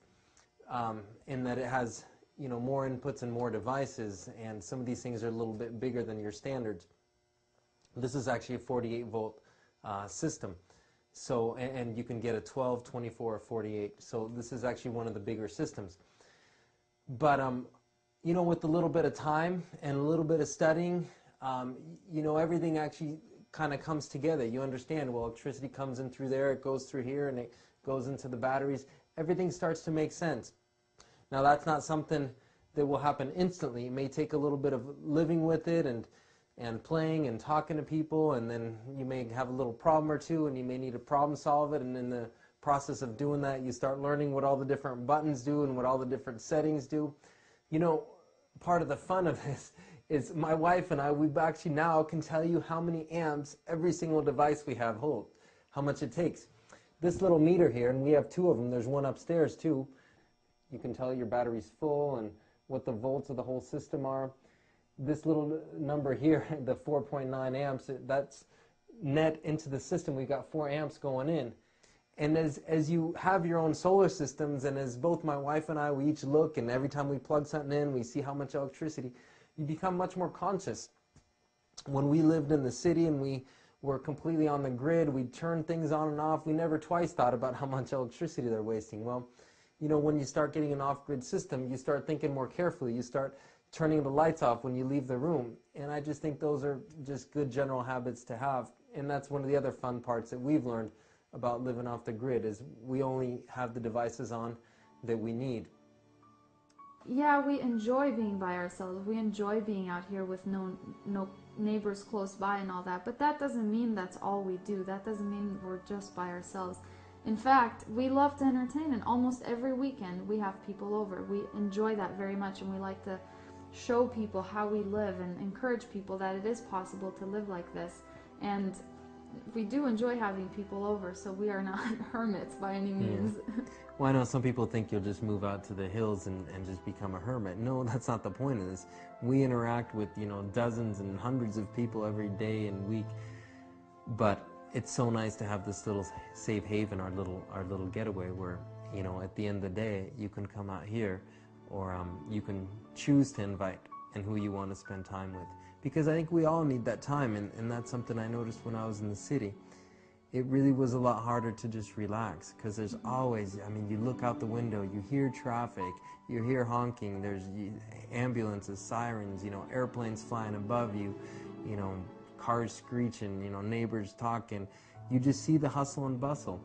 in that it has, you know, more inputs and more devices, and some of these things are a little bit bigger than your standards. This is actually a 48 volt system. So and you can get a 12, 24, or 48. So this is actually one of the bigger systems. But you know, with a little bit of time and a little bit of studying, you know, everything actually kind of comes together. You understand, well, electricity comes in through there, it goes through here, and it goes into the batteries. Everything starts to make sense. Now, that's not something that will happen instantly. It may take a little bit of living with it and playing and talking to people, and then you may have a little problem or two, and you may need to problem solve it, and in the process of doing that, you start learning what all the different buttons do and what all the different settings do. You know, part of the fun of this is my wife and I, we actually now can tell you how many amps every single device we have hold, how much it takes. This little meter here, and we have two of them, there's one upstairs too, you can tell your battery's full and what the volts of the whole system are. This little number here, the 4.9 amps, that's net into the system. We've got 4 amps going in. And as you have your own solar systems, and as both my wife and I, we each look, and every time we plug something in, we see how much electricity, you become much more conscious. When we lived in the city and we were completely on the grid, we'd turn things on and off, we never twice thought about how much electricity they're wasting. Well, you know, when you start getting an off-grid system, you start thinking more carefully. You start turning the lights off when you leave the room. And I just think those are just good general habits to have. And that's one of the other fun parts that we've learned about living off the grid, is we only have the devices on that we need. Yeah, we enjoy being by ourselves. We enjoy being out here with no neighbors close by and all that. But that doesn't mean that's all we do. That doesn't mean we're just by ourselves. In fact, we love to entertain, and almost every weekend we have people over. We enjoy that very much, and we like to show people how we live and encourage people that it is possible to live like this. And we do enjoy having people over, so we are not hermits by any means. Yeah. Well, I know some people think you'll just move out to the hills and just become a hermit. No, that's not the point of this. We interact with, you know, dozens and hundreds of people every day and week. But it's so nice to have this little safe haven, our little getaway, where, you know, at the end of the day, you can come out here, or you can choose to invite and who you want to spend time with. Because I think we all need that time, and that's something I noticed when I was in the city. It really was a lot harder to just relax, because there's always, I mean, you look out the window, you hear traffic, you hear honking, there's ambulances, sirens, you know, airplanes flying above you, you know, cars screeching, you know, neighbors talking. You just see the hustle and bustle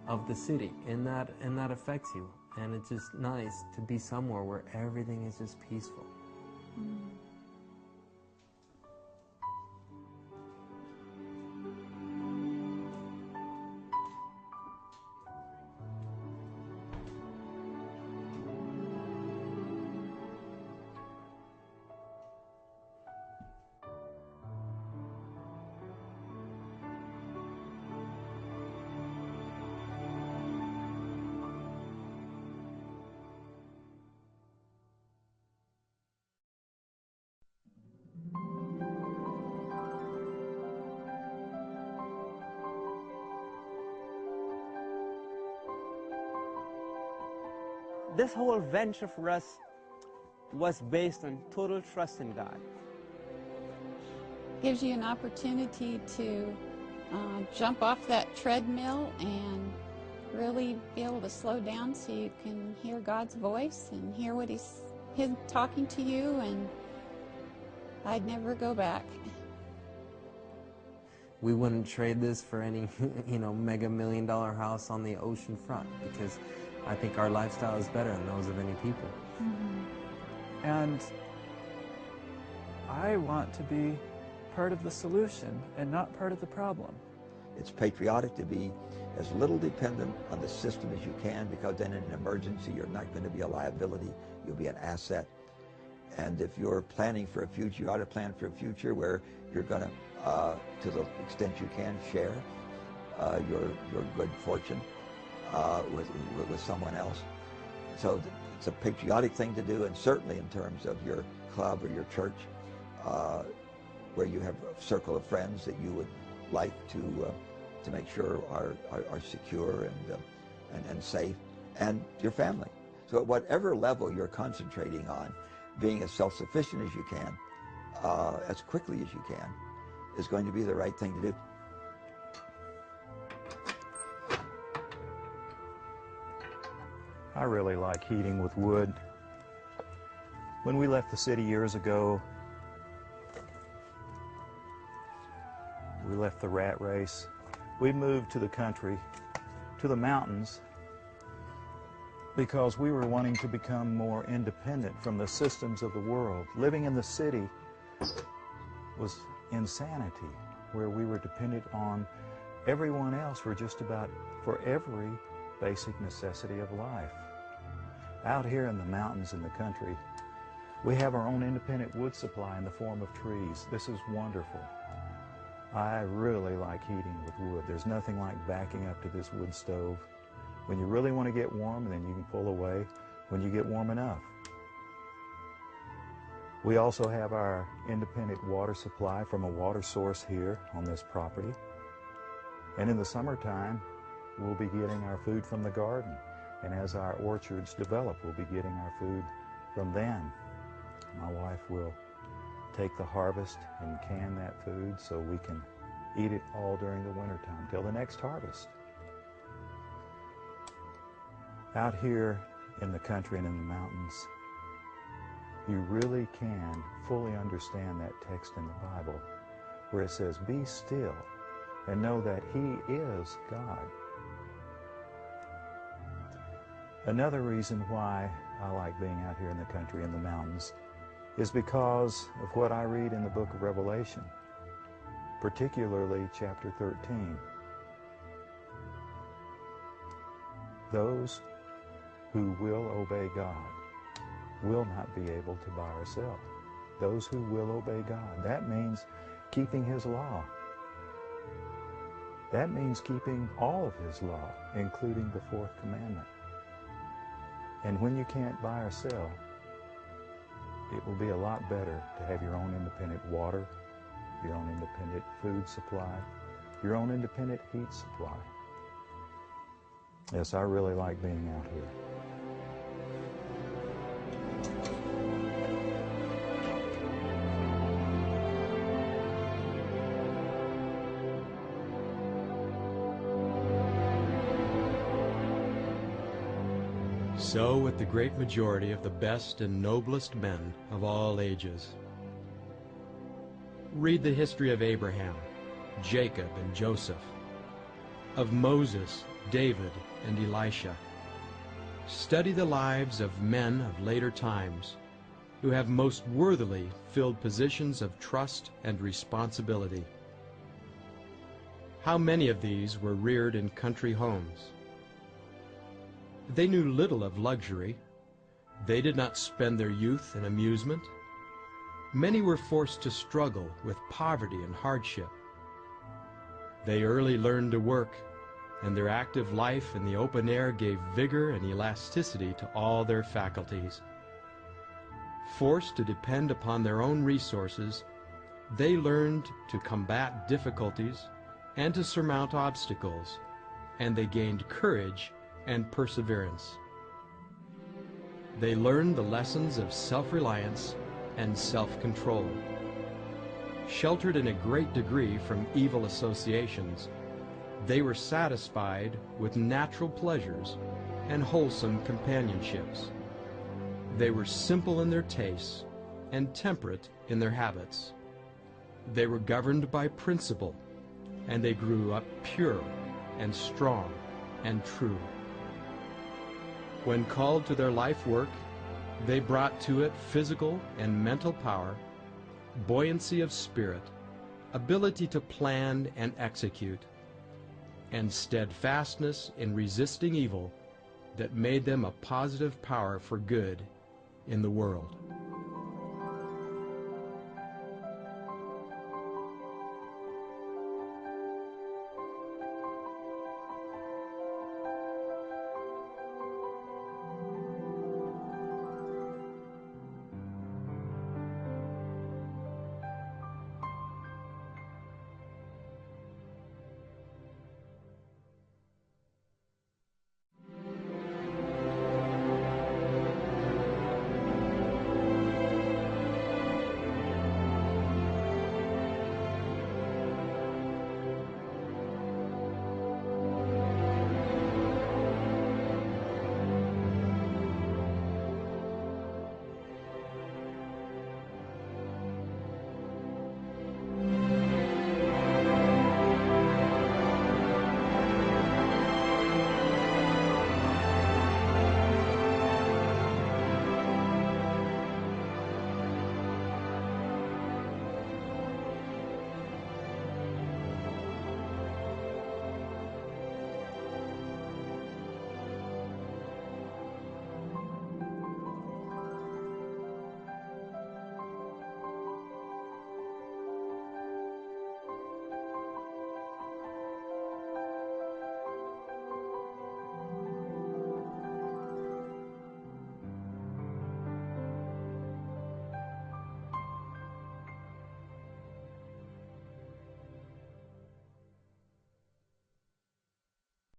of the city, and that affects you. And it's just nice to be somewhere where everything is just peaceful. This whole venture for us was based on total trust in God. Gives you an opportunity to jump off that treadmill and really be able to slow down so you can hear God's voice and hear what He's talking to you, and I'd never go back. We wouldn't trade this for any, you know, mega $1 million house on the ocean front, because I think our lifestyle is better than those of any people. And I want to be part of the solution and not part of the problem. It's patriotic to be as little dependent on the system as you can, because then in an emergency you're not going to be a liability, you'll be an asset. And if you're planning for a future, you ought to plan for a future where you're going to the extent you can, share your good fortune with someone else. So it's a patriotic thing to do, and certainly in terms of your club or your church, where you have a circle of friends that you would like to make sure are secure and safe, and your family. So at whatever level you're concentrating on, being as self-sufficient as you can, as quickly as you can, is going to be the right thing to do. I really like heating with wood. When we left the city years ago, we left the rat race. We moved to the country, to the mountains, because we were wanting to become more independent from the systems of the world. Living in the city was insanity, where we were dependent on everyone else for just about for every basic necessity of life. Out here in the mountains in the country, we have our own independent wood supply in the form of trees. This is wonderful. I really like heating with wood. There's nothing like backing up to this wood stove. When you really want to get warm, then you can pull away when you get warm enough. We also have our independent water supply from a water source here on this property. And in the summertime, we'll be getting our food from the garden. And as our orchards develop, we'll be getting our food from them. My wife will take the harvest and can that food so we can eat it all during the wintertime till the next harvest. Out here in the country and in the mountains, you really can fully understand that text in the Bible where it says, "Be still and know that He is God." Another reason why I like being out here in the country in the mountains is because of what I read in the book of Revelation, particularly chapter 13. Those who will obey God will not be able to buy or sell. Those who will obey God. That means keeping His law. That means keeping all of His law, including the fourth commandment. And when you can't buy or sell, it will be a lot better to have your own independent water, your own independent food supply, your own independent heat supply. Yes, I really like being out here. So with the great majority of the best and noblest men of all ages. Read the history of Abraham, Jacob and Joseph, of Moses, David and Elisha. Study the lives of men of later times who have most worthily filled positions of trust and responsibility. How many of these were reared in country homes? They knew little of luxury. They did not spend their youth in amusement. Many were forced to struggle with poverty and hardship. They early learned to work, and their active life in the open air gave vigor and elasticity to all their faculties. Forced to depend upon their own resources, they learned to combat difficulties and to surmount obstacles, and they gained courage and perseverance. They learned the lessons of self-reliance and self-control. Sheltered in a great degree from evil associations, they were satisfied with natural pleasures and wholesome companionships. They were simple in their tastes and temperate in their habits. They were governed by principle, and they grew up pure and strong and true. When called to their life work, they brought to it physical and mental power, buoyancy of spirit, ability to plan and execute, and steadfastness in resisting evil that made them a positive power for good in the world.